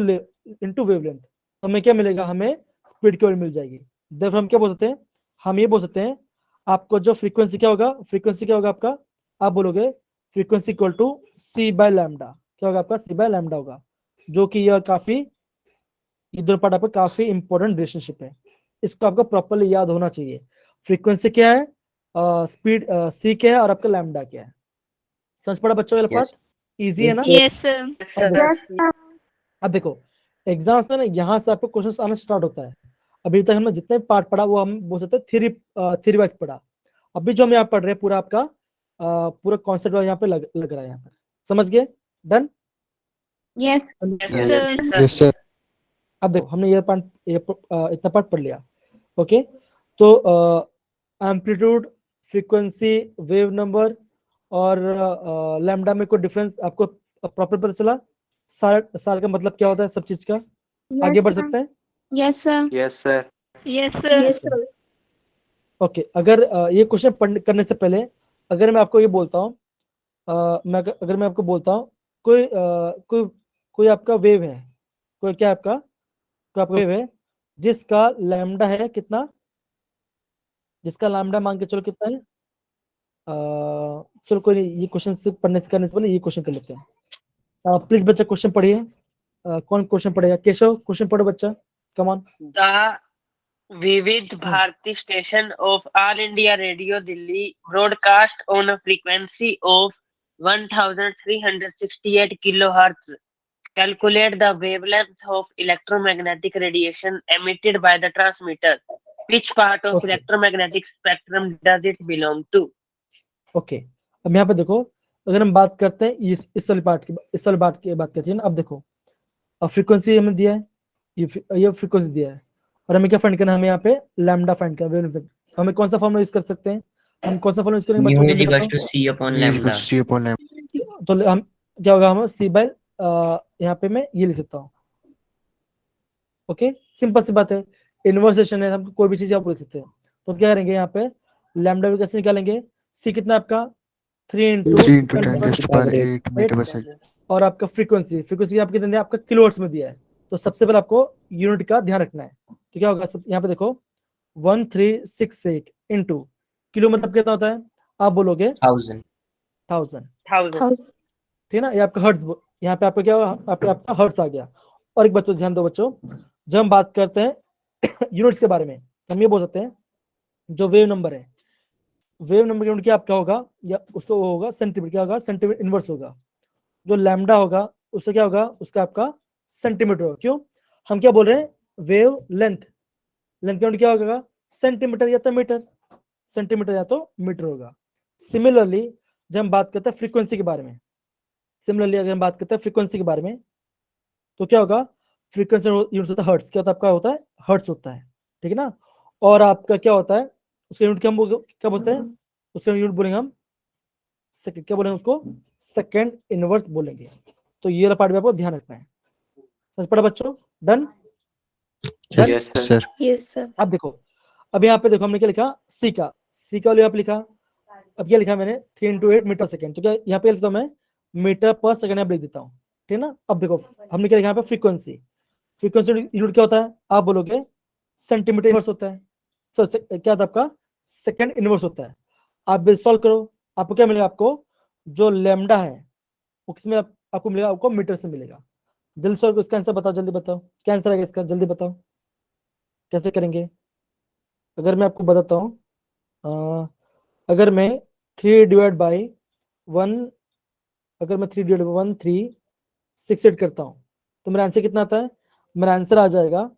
wavelength. हमें क्या मिलेगा, हमें स्पीड की वैल्यू मिल जाएगी। देयरफॉर हम क्या बोल सकते हैं, हम ये बोल सकते हैं आपको जो फ्रीक्वेंसी क्या होगा, आपका, आप बोलोगे frequency equal to c by lambda. क्या होगा आपका, सी बाय लैम्डा होगा, जो कि यह काफी, ये दोनों पार्ट आपका काफी इंपॉर्टेंट रिलेशनशिप है, इसको आपको प्रॉपर्ली याद होना चाहिए। फ्रीक्वेंसी क्या है, स्पीड सी क्या है, और आपका लैम्डा क्या है। समझ पड़ा बच्चों वाला पार्ट, इजी है ना। Yes, sir. अब देखो एग्जाम्स में ना यहाँ से आपको क्वेश्चंस आना स्टार्ट होता है। अभी तक हमने जितने पार्ट पढ़ा वो हम बोल सकते हैं थ्योरी वाइज पढ़ा। अभी जो हम यहाँ पढ़ रहे हैं पूरा आपका पूरा कॉन्सेप्ट यहाँ पे लग रहा है, यहाँ पर समझ गए। Done. Yes. Yes. Yes, sir. अब देखो हमने ये पार्ट इतना पार्ट पढ़ लिया। ओके, तो एम्पलीट्यूड, फ्रीक्वेंसी, वेव नंबर और लैम्डा में कोई डिफरेंस आपको प्रॉपर पता चला। साल का मतलब क्या होता है सब चीज का। आगे बढ़ सकते हैं। Yes, sir. Yes, sir. Yes, sir. Yes, sir. Okay, अगर ये क्वेश्चन करने से पहले अगर मैं आपको ये बोलता हूँ, अगर मैं आपको बोलता हूँ कोई आपका वेव है, कोई क्या आपका वेव है जिसका लैम्डा है कितना, जिसका लैम्डा मान के चलो कितना है, चलो कोई नहीं, ये क्वेश्चन से करने से पहले ये क्वेश्चन कर लेते हैं। प्लीज बच्चा क्वेश्चन पढ़िए। कौन क्वेश्चन पढ़ेगा, केशव क्वेश्चन पढ़ो बच्चा, come on. The Vivid Bharati station of All India Radio Delhi broadcast on a frequency of 1368 kilohertz Calculate the wavelength of electromagnetic radiation emitted by the transmitter. Which part of Okay. electromagnetic spectrum does it belong to? Okay, अब यहाँ पे देखो, अगर हम बात करते हैं इस वाली पार्ट की, इस वाली बात की बात करते हैं ना, अब देखो, अब फ्रीक्वेंसी हमें दिया है, ये फ्रीक्वेंसी दिया है, और हमें क्या फाइंड करना है, हमें यहाँ पे लैम्डा फाइंड करना है। हमें कौन सा फॉर्मूला यूज कर सकते हैं, हम कौन सा फॉर्मूला यूज करेंगे mu बच्चों, is जल्दी equals बताओ। to c upon E equals lambda. to C upon lambda. तो हम क्या होगा, हम सी बाय यहाँ पे मैं ये लिख सकता हूँ। ओके, सिंपल सी बात है, इन्वर्सेशन है, हम कोई भी चीज आप बोल सकते हैं। तो क्या करेंगे यहाँ पे, लैम्डा कैसे निकालेंगे, सी कितना आपका 3 into 3 into 10 raised to power 8 meter per second. और आपका फ्रीक्वेंसी आपके कितने आपका किलोहर्ट्ज में दिया है। तो सबसे पहले आपको यूनिट का ध्यान रखना है। तो क्या होगा, यहाँ पे देखो 1368 इंटू किलो मतलब कितना होता है, आप बोलोगे 1000. 1000, 1000. ठीक है ना, ये आपका हर्ट्ज, यहाँ पे आपका क्या होगा, आपका हर्ट्ज आ गया। और एक बच्चों ध्यान दो बच्चों, जब हम बात करते हैं यूनिट्स के बारे में, हम ये बोल सकते हैं जो वेव नंबर है, वेव नंबर यूनिट क्या आपका होगा, या उसको वो होगा सेंटीमीटर, क्या होगा सेंटीमीटर इनवर्स होगा। जो लैम्डा होगा उससे क्या होगा, उसका आपका सेंटीमीटर होगा। क्यों, हम क्या बोल रहे हैं, वेव लेंथ, लेंथ यूनिट क्या होगा, सेंटीमीटर या तो मीटर, सेंटीमीटर या तो मीटर होगा। सिमिलरली जब हम बात करते हैं फ्रीक्वेंसी के बारे में, सिमिलरली अगर हम बात करते हैं फ्रीक्वेंसी के बारे में, तो क्या होगा, फ्रीक्वेंसी यूनिट होता है हर्ट्ज, क्या होता है आपका, होता है हर्ट्ज होता है, ठीक है ना। और आपका क्या होता है, उसके यूनिट क्या बोलते हैं, उसके यूनिट बोलेंगे हम सेकंड, क्या बोलेंगे उसको, सेकंड इनवर्स बोलेंगे। तो ये वाला पार्ट भी आपको ध्यान रखना है। समझ पड़ा बच्चों, done. Yes, sir. Sir. Yes, sir. अब देखो, अब यहाँ पे देखो हमने क्या लिखा, सी का वाले आप लिखा, अब क्या लिखा मैंने 3 into 8 मीटर सेकंड, तो क्या यहाँ पे लिखता हूँ मैं मीटर पर सेकंड आप लिख देता हूँ, ठीक है ना। अब देखो हमने क्या लिखा यहाँ पे, फ्रीक्वेंसी यूनिट क्या होता है, आप बोलोगे सेंटीमीटर इनवर्स होता है। सो क्या होता है आपका, सेकंड इनवर्स होता है। आप सॉल्व करो, आपको क्या मिलेगा, आपको जो लैम्डा है उसमें आपको मिलेगा, आपको मीटर से मिलेगा। जल्दी सॉल्व, इसका आंसर बताओ, जल्दी बताओ क्या आंसर आएगा इसका, जल्दी बताओ कैसे करेंगे। अगर मैं आपको बताता हूँ, अगर मैं 3 डिवाइड बाई 1, अगर मैं 3 डिवाइड बाई 1368 करता हूँ, तो मेरा आंसर कितना आता है, मेरा आंसर आ जाएगा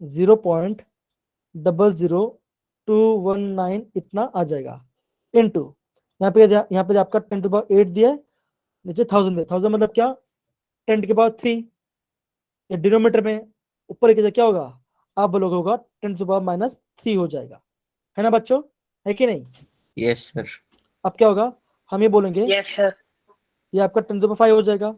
0.00219 इतना आ जाएगा, इनटू यहाँ पे आपका 10⁸ दिया है, नीचे 1000 दिया, 1000 मतलब क्या, 10⁻3, या डिनोमीटर में ऊपर की जगह क्या होगा, आप बोलोगे होगा 10⁻³ हो जाएगा, है ना बच्चों, है कि नहीं। Yes, sir. अब क्या होगा, हम ये बोलेंगे Yes, sir. ये आपका 10⁵ हो जाएगा,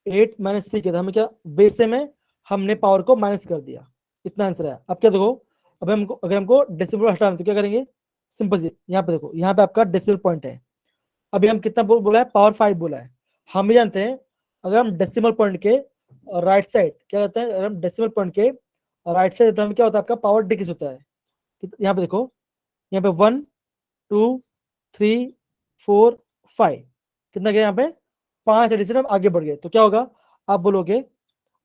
8 - 3 के, हमें क्या बेस में हमने पावर को माइनस कर दिया, इतना आंसर है। अब क्या देखो, अब हमको अगर हमको डेसिमल हटाना है तो क्या करेंगे, सिंपल सी, यहाँ पे देखो, यहाँ पे आपका डेसिमल पॉइंट है। अभी हम कितना बोला है, पावर 5 बोला है। हम भी जानते हैं अगर हम डेसिमल पॉइंट के राइट साइड क्या कहते हैं, अगर हम डेसिमल पॉइंट के राइट साइड तो हम क्या होता है, आपका पावर डिक्रीज होता है। यहाँ पे देखो, यहाँ पे 1 2 3 4 5 कितना गया, यहाँ पे 5 एडिशन हम आगे बढ़ गए, तो क्या होगा, आप बोलोगे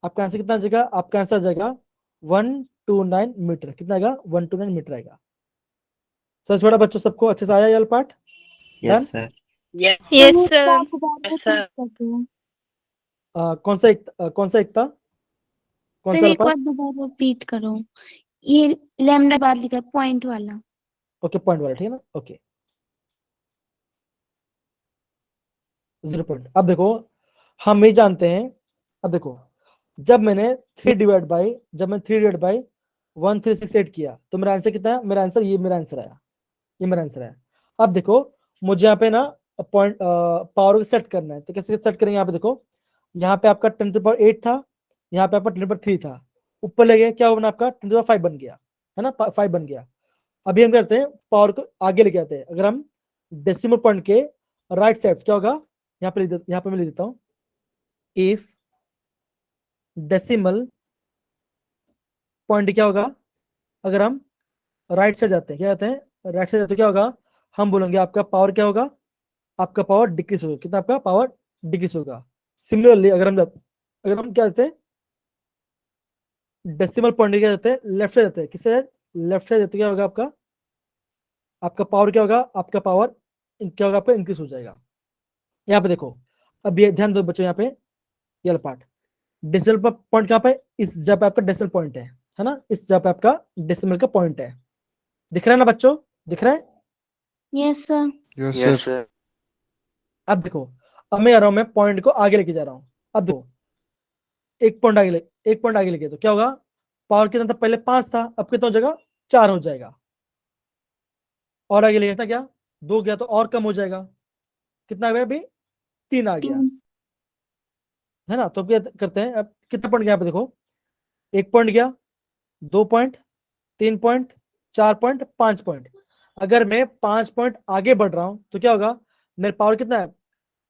आपका आंसर कितना आ जाएगा, आपका आंसर आ जाएगा 129 मीटर, कितना आएगा 129 मीटर आएगा। सच बड़ा बच्चों, सबको अच्छे से आया ये part, Yes, sir. Yes. Yes, मैं sir. बात दोबारा Yes, sir. repeat करती हूँ। कौन सा एक था, कौन सर सा एक पार्ट, बार दोबारा रिपीट करो, ये लैम्डा बाद लिखा है पॉइंट वाला। ओके पॉइंट वाला, ठीक है ना, ओके 0 पॉइंट। अब देखो हम ये जानते हैं, अब देखो जब मैंने 3 डिवाइड बाई 1368 किया तो मेरा आंसर कितना है, मेरा आंसर ये मेरा आंसर आया, ये मेरा आंसर है। अब देखो मुझे यहाँ पे ना पॉइंट पावर को सेट करना है, तो कैसे सेट करेंगे, यहाँ पे देखो, यहाँ पे आपका 10⁸ था, यहाँ पे आपका 10⁻3 था, ऊपर ले गया, क्या होगा आपका 10⁵ बन गया, है ना, 5 बन गया। अभी हम करते हैं पावर को आगे लेके आते हैं, अगर हम डेसिमल पॉइंट के राइट साइड क्या होगा, यहाँ पे मैं लिख देता हूँ, इफ डेसिमल पॉइंट क्या होगा, अगर हम राइट साइड जाते हैं, क्या जाते हैं राइट साइड जाते हैं, क्या होगा, हम बोलेंगे आपका पावर क्या होगा, आपका पावर डिक्रीज होगा, कितना आपका पावर डिक्रीज होगा। सिमिलरली अगर हम क्या जाते हैं डेसिमल पॉइंट क्या जाते हैं, लेफ्ट साइड जाते हैं, किससे लेफ्ट साइड जाते, क्या होगा आपका पावर क्या होगा, आपका पावर क्या होगा, आपका इंक्रीज हो जाएगा। यहाँ पे देखो, अब ये ध्यान दो बच्चों, यहाँ पे ये पार्ट, डेसिमल पॉइंट कहाँ पे, इस जगह पे आपका डेसिमल पॉइंट है ना, इस जगह पे आपका डेसिमल का पॉइंट है। दिख रहा है ना बच्चों, दिख रहा है? Yes, sir. Yes, Yes, sir. sir. अब देखो, अब मैं आ रहा हूँ, मैं पॉइंट को आगे लेके जा रहा हूँ। अब देखो, एक पॉइंट आगे लेके, तो क्या होगा, पावर कितना था पहले 5 था, अब कितना हो जाएगा, 4 हो जाएगा। और आगे लेके था क्या, 2 गया तो और कम हो जाएगा, कितना आ गया अभी, 3 आ गया, 3. है ना। तो अब क्या करते हैं, अब कितना पॉइंट गया पे देखो, 1 पॉइंट गया, 2 पॉइंट, 3 पॉइंट, 4 पॉइंट, 5 पॉइंट। अगर मैं 5 पॉइंट आगे बढ़ रहा हूं तो क्या होगा, मेरे पावर कितना है,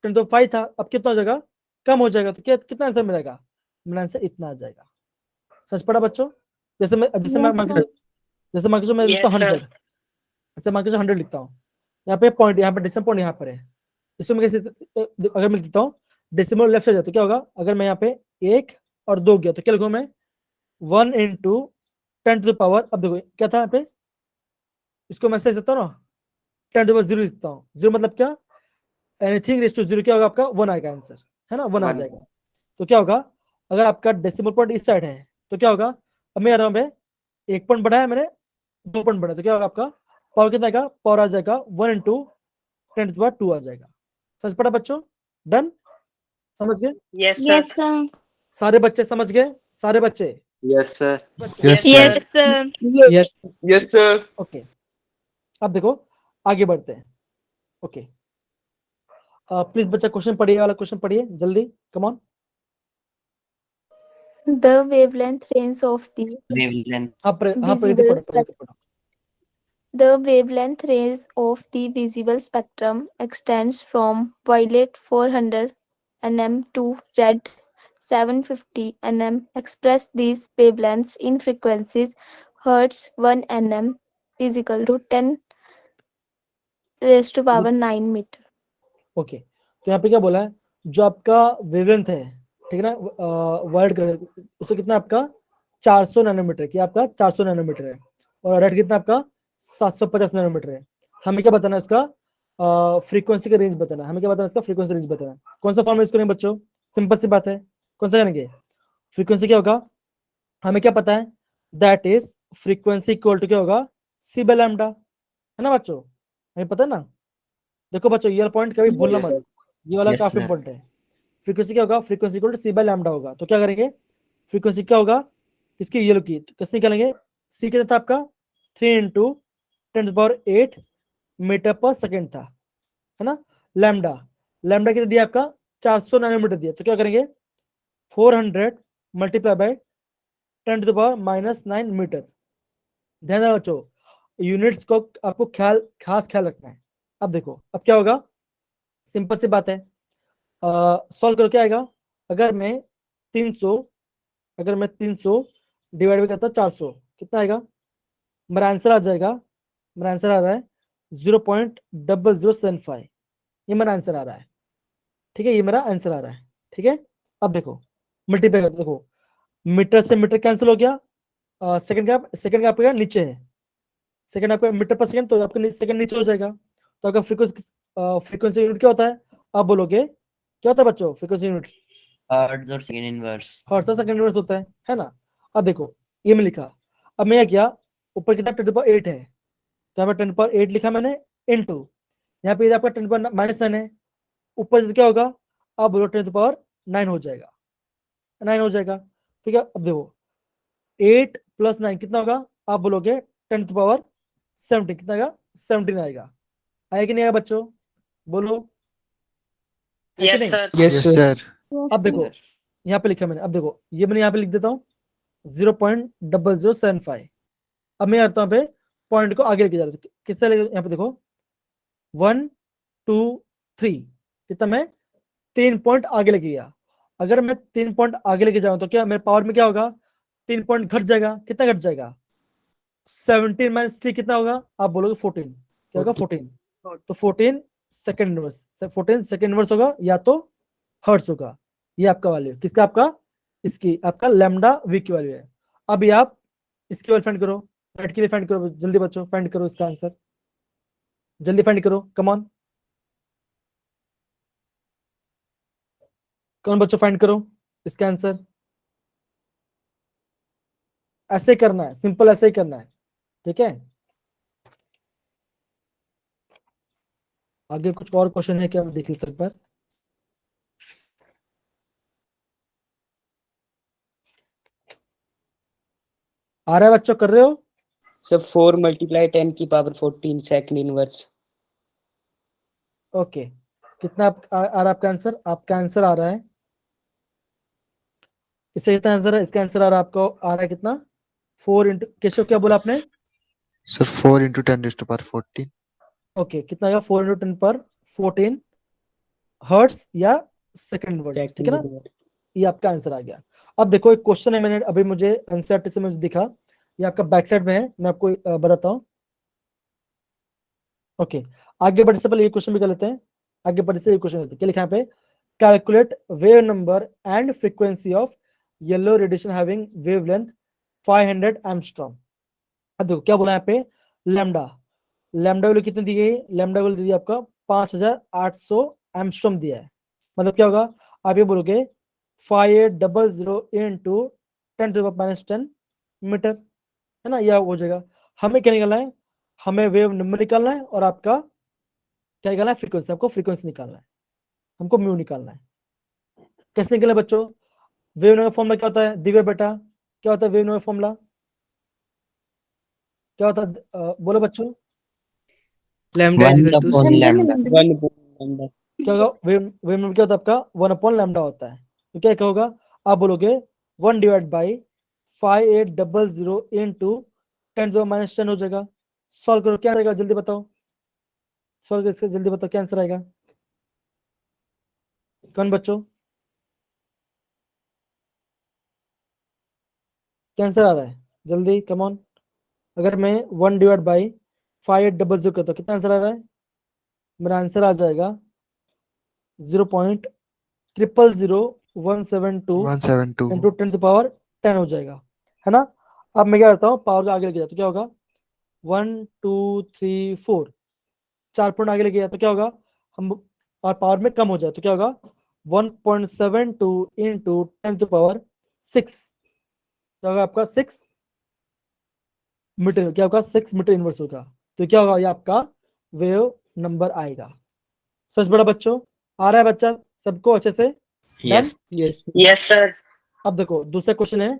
10⁵ था, अब कितना हो जाएगा, कम हो जाएगा। तो क्या कितना आंसर मिलेगा, मेरा आंसर इतना आ जाएगा। समझ पड़ा बच्चों? जैसे मैं जैसे मान के चलो मैं लिखता Yes, हूँ sir. 100, जैसे मान के चलो 100 लिखता हूँ, यहाँ पे पॉइंट, यहाँ पे डेसिमल पॉइंट यहाँ पर है, इसको मैं कैसे, अगर मैं लिखता हूँ डेसिमल लेफ्ट साइड है, तो क्या होगा, अगर मैं यहाँ पे 1 और 2 गया तो क्या लिखूँ मैं, 1 इंटू 10⁻, अब देखो क्या था यहाँ पे, इसको मैं ऐसे लिखता हूँ ना, 10⁻0 लिखता हूँ। 0 मतलब क्या, एनीथिंग रेज टू 0 क्या होगा आपका, 1 आएगा आंसर, है ना, 1 आ One. जाएगा। तो क्या होगा, अगर आपका डेसिमल पॉइंट इस साइड है तो क्या होगा, अब मैं आ रहा हूँ, 1 पॉइंट बढ़ाया मैंने, 2 पॉइंट बढ़ा, तो क्या होगा आपका पावर कितना आएगा, पावर आ जाएगा 1 इंटू 10⁻2 आ जाएगा। समझ पड़ा बच्चों? डन, समझ गए Yes, sir. Yes, sir. सारे बच्चे, समझ गए सारे बच्चे? Yes, sir. Yes, Yes, sir. sir. Yes. Yes, sir. Okay, अब देखो आगे बढ़ते हैं। ओके, प्लीज बच्चा क्वेश्चन पढ़िए, वाला क्वेश्चन पढ़िए जल्दी, come on. The wavelength range of the Wavelength. हाँ प्रीति visible पढ़ो, प्रीति पढ़ो। the wavelength range of the visible spectrum extends from violet 400 nm to red 750 nm. Express these wavelengths in frequencies. Hertz 1 nm is equal to 10 raised to power 9 meter. Okay, तो यहाँ पे क्या बोला है, जो आपका वेवलेंथ है, ठीक है ना, वर्ल्ड का, उससे कितना आपका 400 नैनोमीटर की, आपका 400 नैनोमीटर है, और रेड कितना आपका 750 नैनोमीटर है। हमें क्या बताना है उसका फ्रीक्वेंसी का रेंज बताना है, हमें क्या बताना है इसका फ्रीक्वेंसी रेंज बताना है। कौन सा फॉर्म यूज करेंगे बच्चों, सिंपल सी बात है, कौन सा करेंगे, फ्रीक्वेंसी क्या होगा, हमें क्या पता है, that is frequency equal to क्या होगा, सी बाय लैम्डा, है ना बच्चों, हमें पता है ना। देखो बच्चों, ये पॉइंट कभी भूलना Yes, मत, sir. ये वाला Yes, काफी sir. इंपॉर्टेंट है। फ्रीक्वेंसी क्या होगा, frequency equal to c by lambda होगा। तो क्या करेंगे, फ्रीक्वेंसी क्या होगा, किसकी, ये की, तो कैसे निकालेंगे, सी कितना था आपका 3 इंटू 10⁸8 मीटर पर सेकेंड था, है ना। लैम्डा, लैम्डा कितना दिया आपका 400 नैनोमीटर दिया, तो क्या करेंगे 400 मल्टीप्लाई बाय 10⁻⁻9 मीटर। ध्यान रखो बच्चों, यूनिट्स को आपको खास ख्याल रखना है। अब देखो अब क्या होगा, सिंपल सी बात है, सॉल्व करो, क्या आएगा, अगर मैं 300 डिवाइड करता 400, कितना आएगा, मेरा आंसर आ जाएगा, मेरा आंसर आ रहा है 0.0075, ये मेरा आंसर आ रहा है, ठीक है, ये मेरा आंसर आ रहा है, ठीक है। अब देखो मल्टीप्लाई करते, देखो मीटर से मीटर कैंसिल हो गया, सेकंड का आपका नीचे है, सेकंड आपका मीटर पर सेकंड, तो आपका सेकंड नीचे हो जाएगा। तो अगर फ्रीक्वेंसी यूनिट क्या होता है, आप बोलोगे क्या होता है बच्चों, frequency unit Hertz or second inverse. Hertz और सेकंड इनवर्स होता है ना। अब देखो ये मैं लिखा, अब मैं क्या किया, ऊपर कितना 10⁸ है, तो यहाँ पे 10⁸ लिखा मैंने, इनटू यहाँ पे आपका 10⁻⁻9 है, ऊपर से क्या होगा, अब बोलो 10⁻9 हो जाएगा, 9 हो जाएगा, ठीक है। अब देखो 8 + 9 कितना होगा, आप बोलोगे 10⁻17 कितना आएगा, 17 आएगा। आया कि नहीं आएगा बच्चों, बोलो, है कि Yes, नहीं। sir. Yes, Yes, sir. sir. अब देखो यहाँ पे लिखा मैंने, अब देखो ये मैंने यहाँ पे लिख देता हूँ 0.0075। अब मैं आता हूँ पे पॉइंट को आगे लेके जा रहा हूँ, किससे लेके, यहाँ पे देखो 1 2 3, कितना मैं 3 पॉइंट आगे लेके गया। अगर मैं 3 पॉइंट आगे लेके जाऊँ तो क्या मेरे पावर में क्या होगा, 3 पॉइंट घट जाएगा, कितना घट जाएगा, 17 - 3 कितना होगा, आप बोलोगे 14, क्या होगा 14, तो 14 सेकंड इनवर्स, 14 सेकंड इनवर्स होगा, या तो हर्ट्ज होगा। ये आपका वैल्यू किसका, आपका इसकी, आपका लैम्डा वी की वैल्यू है। अभी आप इसकी वैल्यू फाइंड करो, राइट के लिए फाइंड करो, जल्दी बच्चों फाइंड करो इसका आंसर, जल्दी फाइंड करो, कम ऑन, कौन बच्चों फाइंड करो इसका आंसर। ऐसे करना है, सिंपल ऐसे ही करना है, ठीक है। आगे कुछ और क्वेश्चन है क्या, देख लेते हैं एक बार। आ रहा है बच्चों, कर रहे हो? So 4 multiply 10 की power 14 second inverse. ओके, कितना आ रहा है आपका आंसर? आपका आंसर आ रहा है, इससे कितना आंसर है? इसका आंसर आ रहा है आपको, आ रहा है कितना? 4 इंटू, केशव क्या बोला आपने? Sir 4 into 10 raised to power 14. Okay, कितना आएगा? 4 इंटू 10 पर 14 हर्ट्स या सेकंड वर्ड्स, ठीक है ना। Second inverse. ये आपका आंसर आ गया। अब देखो एक क्वेश्चन है, मैंने अभी मुझे एनसीईआरटी से मुझे दिखा, ये आपका बैक साइड में है, मैं आपको बताता हूँ। ओके, आगे बढ़ने से पहले ये क्वेश्चन भी कर लेते हैं। आगे बढ़ने से ये क्वेश्चन लेते हैं, क्या लिखा है यहाँ पे? Calculate wave number and frequency of yellow radiation having wavelength 500 angstrom. अब देखो क्या बोला यहाँ पे, लैम्डा, लैम्डा वैल्यू कितनी दी गई? लैम्डा वैल्यू दी गई आपका 5800 एंगस्ट्रॉम दिया है। मतलब क्या होगा, आप ये बोलोगे 5800 इंटू 10⁻⁻10 मीटर, है ना, यह हो जाएगा। हमें क्या निकालना है? हमें वेव नंबर निकालना है और आपका क्या निकालना है? फ्रीक्वेंसी, आपको फ्रीक्वेंसी निकालना है, हमको म्यू निकालना है। कैसे निकले बच्चों? वेव नंबर फॉर्मूला क्या होता है? दिव्या बेटा, क्या होता है वेव नंबर फॉर्मूला? क्या होता है? बोलो बच्चों। Lambda is 1 equal to upon C. lambda. 1 upon lambda. क्या होगा? वेव नंबर क्या होता है आपका? 1 अपॉन लैम्डा होता है। तो क्या होगा? आप बोलोगे 1 डिवाइड बाई 5800 इंटू 10⁻10 हो जाएगा। सॉल्व करो, क्या आएगा जल्दी बताओ, सॉल्व करके जल्दी बताओ क्या आंसर आएगा। कौन बच्चों, क्या आंसर आ रहा है? जल्दी कम ऑन। अगर मैं 1 डिवाइड बाई 5800 करता हूँ, कितना आंसर आ रहा है? मेरा आंसर आ जाएगा 0.000172 172. इंटू 10⁻10 हो जाएगा, है ना। अब मैं क्या करता हूँ, पावर को आगे लेके जाता, तो क्या होगा? 1 2 3 4, 4 पॉइंट आगे लेके जाए तो क्या होगा? हम और पावर में कम हो जाए तो क्या होगा? 1.72 इंटू 10⁻6, क्या होगा आपका? 6 मीटर, क्या होगा? 6 मीटर इनवर्स होगा। तो क्या होगा? ये आपका वेव नंबर आएगा। सच बड़ा बच्चों, आ रहा है बच्चा सबको अच्छे से? Done. Yes. Yes. Yes, sir. अब देखो दूसरा क्वेश्चन है,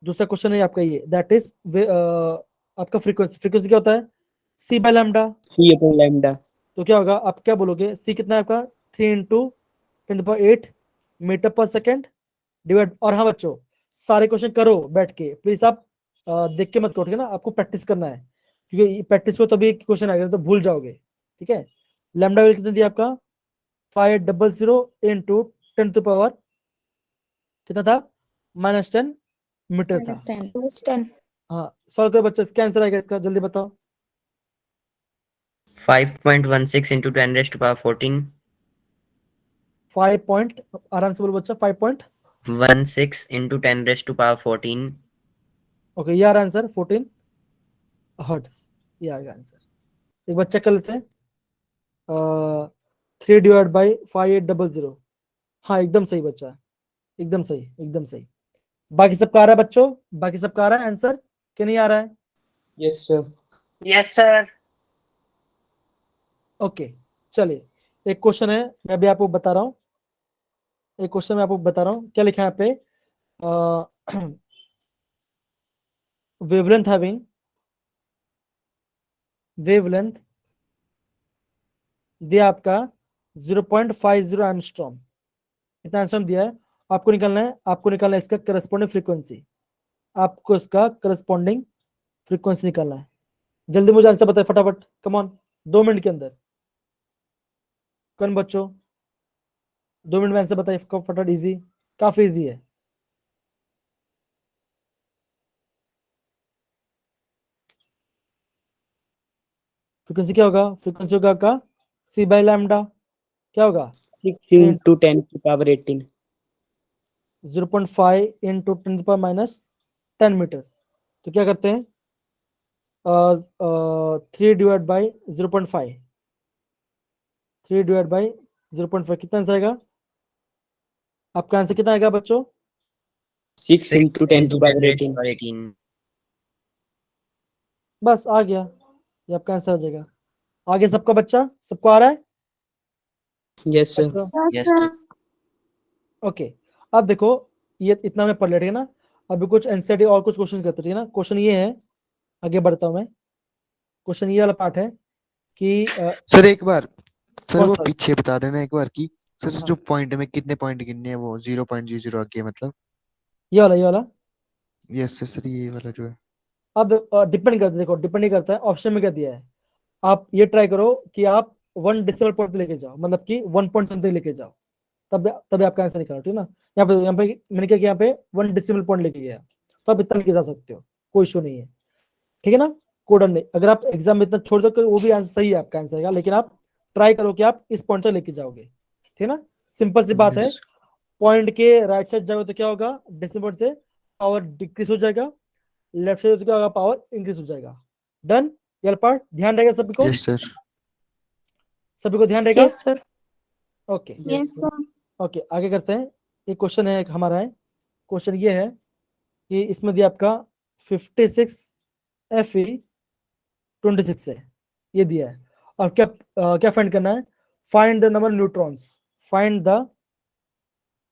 दूसरा क्वेश्चन है आपका ये, दैट इज आपका फ्रीक्वेंसी, फ्रीक्वेंसी क्या होता है? C by lambda. C upon lambda. तो क्या होगा? आप क्या बोलोगे? सी कितना है आपका? 3 इंटू 10⁸ मीटर पर सेकेंड डिवाइड, और हाँ बच्चों सारे क्वेश्चन करो बैठ के, प्लीज आप देख के मत करो, ठीक है ना, आपको प्रैक्टिस करना है, क्योंकि प्रैक्टिस को तभी क्वेश्चन आएगा, तो भूल जाओगे, ठीक है। लैम्डा वैल्यू कितना दिया आपका? 500 इंटू 10⁻, कितना था? -10 मीटर था। -10. हाँ, सॉल्व करो बच्चे, क्या आंसर आएगा इसका, जल्दी बताओ। 5.16 into 10 raised to power 14. 5 point, आराम से बोलो बच्चा, 5 16 into 10 raised to power 14. Okay, ये आ रहा है आंसर 14 हर्ट्ज, ये आएगा आंसर। एक बार चेक कर लेते हैं। 3 डिवाइड बाई 5800, हाँ एकदम सही बच्चा, एकदम सही, एकदम सही। बाकी सबका आ रहा है बच्चों? बाकी सबका आ रहा है आंसर कि नहीं आ रहा है? Yes, sir. Yes, sir. Okay, चलिए एक क्वेश्चन है, मैं भी आपको बता रहा हूँ, एक क्वेश्चन मैं आपको बता रहा हूँ, क्या लिखा है यहाँ पे? वेवलेंथ हैविंग, वेवलेंथ दिया आपका 0.50 एंगस्ट्रॉम, इतना एंगस्ट्रॉम दिया है, आपको निकालना है, आपको निकालना है इसका करस्पॉन्डिंग फ्रीक्वेंसी, आपको इसका करस्पॉन्डिंग फ्रीक्वेंसी निकालना है। जल्दी मुझे आंसर बताए फटाफट, कम ऑन, 2 मिनट के अंदर। कौन बच्चों 2 मिनट में आंसर बताइए फटाफट, इजी, काफी इजी है। फ्रीक्वेंसी क्या होगा? फ्रीक्वेंसी होगा आपका सी बाय लैम्डा, क्या होगा? 6 into 10 की power 18. 0.5 into 10⁻10 metre. तो क्या करते हैं? 3 डिवाइड बाई 0.5, 3 डिवाइड बाई 0.5, कितना आंसर आएगा आपका? आंसर कितना आएगा बच्चों? 6 into 10 की power 18. 18. बस आ गया, ये आपका आंसर हो जाएगा। आगे सबका बच्चा, सबको आ रहा है? Yes, sir. अच्छा, Yes, sir. ओके। अब देखो ये इतना में पढ़ ले, ठीक है ना। अभी कुछ एनसीईआरटी और कुछ क्वेश्चन करते हैं, ठीक है ना। क्वेश्चन ये है, आगे बढ़ता हूं मैं। क्वेश्चन ये वाला पार्ट है कि सर एक बार, सर कौन वो सा? पीछे बता देना एक बार कि सर हाँ। जो पॉइंट में कितने पॉइंट गिनने हैं, वो 0.00 आ गया मतलब। ये वाला यस सर, ये वाला जो है। अब डिपेंड करता है, देखो डिपेंड नहीं करता है, ऑप्शन में क्या दिया है। आप ये ट्राई करो कि आप 1 डेसिमल पॉइंट लेके जाओ, मतलब कि 1 पॉइंट समथिंग लेके जाओ, तब आपका आंसर निकालो, ठीक है ना। यहाँ पे मैंने क्या किया, यहाँ पे 1 डेसिमल पॉइंट लेके गया, तो आप इतना लेके जा सकते हो, कोई इशू नहीं है, ठीक है ना। कोड नहीं, अगर आप एग्जाम में इतना छोड़ दो तो वो भी आंसर सही है, आपका आंसर है, लेकिन आप ट्राई करो कि आप इस पॉइंट तक लेके जाओगे, ठीक है ना। सिंपल सी बात है, Yes. पॉइंट के राइट साइड जाओगे तो क्या होगा, डेसिमल से पावर डिक्रीज हो जाएगा, लेफ्ट साइड तो क्या होगा, पावर इंक्रीज हो जाएगा। डन, ये पार्ट ध्यान रहेगा सभी को, यस सर। सभी को ध्यान रहेगा। Yes, sir. Okay Yes, sir. Okay, आगे करते हैं। एक क्वेश्चन है, एक हमारा है। क्वेश्चन ये है कि इसमें दिया आपका 56 Fe 26 है, ये दिया है, और क्या फाइंड करना है, find the number neutrons. Find the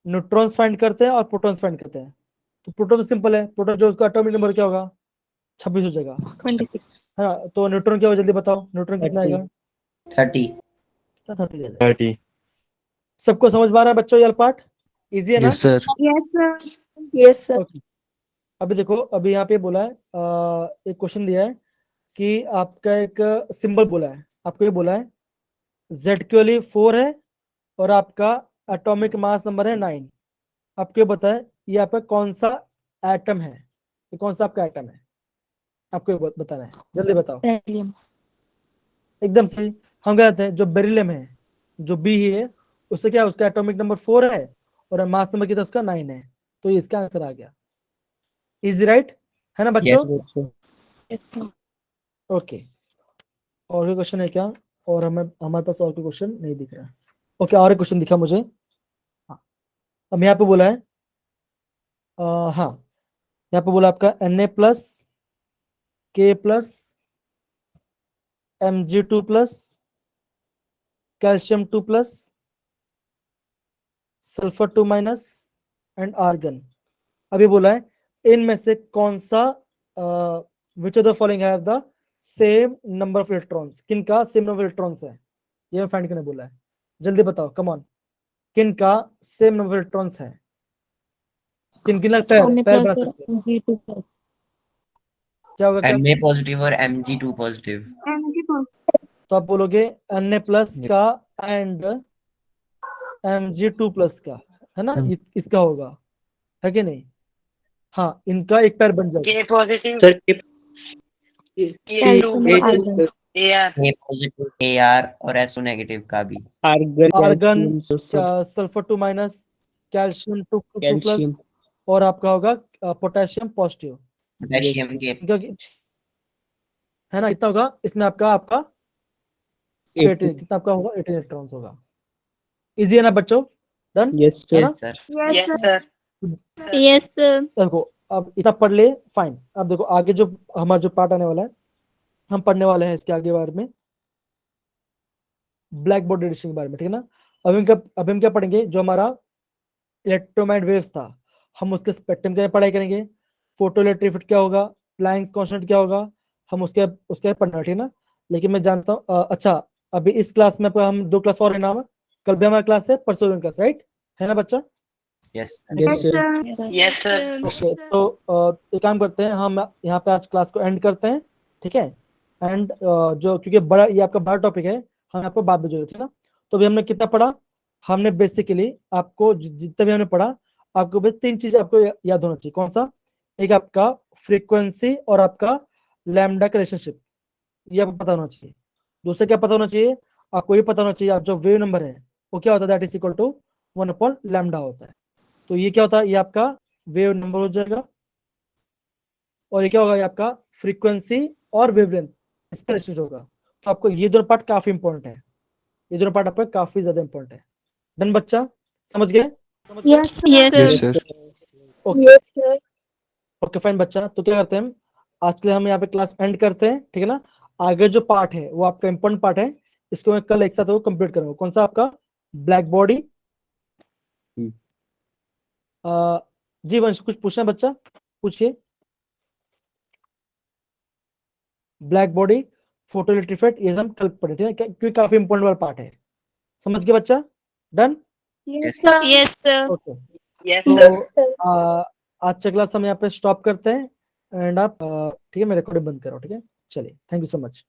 neutrons find करते हैं और प्रोटॉन्स फाइंड करते हैं। तो प्रोटॉन तो सिंपल है, प्रोटॉन जो उसका एटॉमिक नंबर क्या होगा, 26 हो जाएगा, 26. है ना। तो न्यूट्रॉन क्या होगा, जल्दी बताओ, न्यूट्रॉन कितना 30. आएगा? 30. क्या 30 आएगा? 30. सबको समझ में आ रहा है बच्चों, ये पार्ट इजी है ना? Yes sir. Yes, sir. Yes, sir. Okay, अभी देखो, अभी यहाँ पे बोला है, एक क्वेश्चन दिया है कि आपका एक सिंबल बोला है, आपको ये बोला है ZQLE 4 है और आपका एटॉमिक मास नंबर है 9। आपको ये बताए ये आपका कौन सा एटम है, ये कौन सा आपका एटम है, आपको ये बताना है, जल्दी बताओ। Beryllium. एकदम सही, हम कहते हैं जो बेरिलियम है, जो बी है, उससे क्या है, उसका एटॉमिक नंबर 4 है और मास नंबर कितना उसका 9 है, तो ये इसका आंसर आ गया। इजी राइट, है ना बच्चों? Yes. Yes, sir. Yes, sir. Okay, और कोई क्वेश्चन है क्या? और हमारे पास और कोई क्वेश्चन नहीं दिख रहा है। ओके, और एक क्वेश्चन दिखा मुझे। हाँ, अब यहाँ पे बोला है, हाँ यहाँ पे बोला आपका Na+ K+ Mg2+, calcium 2+, sulphur 2- and argon. अभी बोला है इनमें से कौन सा, which of the following have the same number of electrons, किनका सेम नंबर ऑफ इलेक्ट्रॉन्स है, ये फाइंड करने बोला है, जल्दी बताओ, कम ऑन, किनका सेम नंबर ऑफ इलेक्ट्रॉन्स है, किन किन पैर बना सकते हैं, Mg2+. क्या होगा, क्या? Na positive और Mg2 positive. तो आप बोलोगे Na+ का एंड Mg2+ का, है ना, इसका होगा, है कि नहीं? हाँ, इनका एक पैर बन जाएगा। K positive. Sir, Calcium और argon. AR. A positive AR और SO negative का भी. argon, argon, calcium, sulfur, sulphur 2-, calcium 2+, calcium. और आपका होगा पोटेशियम पॉजिटिव, Potassium के. है ना, कितना होगा इसमें आपका 18. कितना आपका होगा, 18 इलेक्ट्रॉन्स होगा। इजी है ना बच्चों? डन, Yes, है sir. ना? Yes sir. Yes, sir. Yes, sir. देखो अब इतना पढ़ ले, फाइन। अब देखो आगे जो हमारा जो पार्ट आने वाला है, हम पढ़ने वाले हैं इसके आगे बारे में, ब्लैक बॉडी रेडिएशन के बारे में, ठीक है ना। अभी हम क्या पढ़ेंगे, जो हमारा इलेक्ट्रोमैग्नेटिक वेव्स था, हम उसके स्पेक्ट्रम के पढ़ाई करेंगे, फोटो इलेक्ट्रिक इफेक्ट क्या होगा, प्लैंक्स कांस्टेंट क्या होगा, हम उसके पढ़ना, ठीक है ना। लेकिन मैं जानता हूँ, अच्छा अभी इस क्लास में हम 2 क्लास और है ना, कल भी हमारा क्लास है, परसों क्लास, राइट, है ना बच्चा? Yes. Yes, sir. Yes, sir. Okay, तो एक काम करते हैं, हम यहाँ पे आज क्लास को एंड करते हैं, ठीक है। एंड जो क्योंकि बड़ा ये आपका बड़ा टॉपिक है, हम आपको बाद में जोड़े, ठीक है ना। तो अभी हमने कितना पढ़ा, हमने बेसिकली आपको जितना भी हमने पढ़ा, आपको बस 3 चीज आपको याद होना चाहिए। कौन सा? एक आपका फ्रीक्वेंसी और आपका लैम्डा का रिलेशनशिप, ये आपको पता होना चाहिए। दूसरा क्या पता होना चाहिए, आपको ये पता होना चाहिए आप जो वेव नंबर है वो क्या होता है, दैट इज इक्वल टू 1/λ होता है। तो ये क्या होता है, ये आपका वेव नंबर हो जाएगा, और ये क्या होगा, ये आपका फ्रीक्वेंसी और वेवलेंथ, इसका रिलेशनशिप होगा। तो आपको ये दोनों पार्ट काफी इंपॉर्टेंट है, ये दोनों पार्ट आपका काफी ज्यादा इंपॉर्टेंट है। डन बच्चा, समझ गए? Yes, yes sir. Sir. Okay Yes, sir. Okay fine बच्चा, तो क्या करते हैं हम, आज के लिए हम यहाँ पे क्लास एंड करते हैं, ठीक है ना। आगे जो पार्ट है वो आपका इंपॉर्टेंट पार्ट है, इसको मैं कल एक साथ वो कंप्लीट करूंगा। कौन सा आपका? Black body. जी वंश, कुछ पूछना बच्चा, पूछिए। ब्लैक बॉडी, फोटो इलेक्ट्रिक, ये हम कल पढ़े, ठीक है, क्योंकि काफी इंपॉर्टेंट वाला पार्ट है। समझ गए बच्चा? Done? Yes, sir. Yes, sir. Okay. Yes, तो sir. आज का क्लास हम यहाँ पे स्टॉप करते हैं, एंड आप ठीक है, मैं रिकॉर्डिंग बंद कर रहा हूँ, ठीक है। चलिए, थैंक यू सो मच।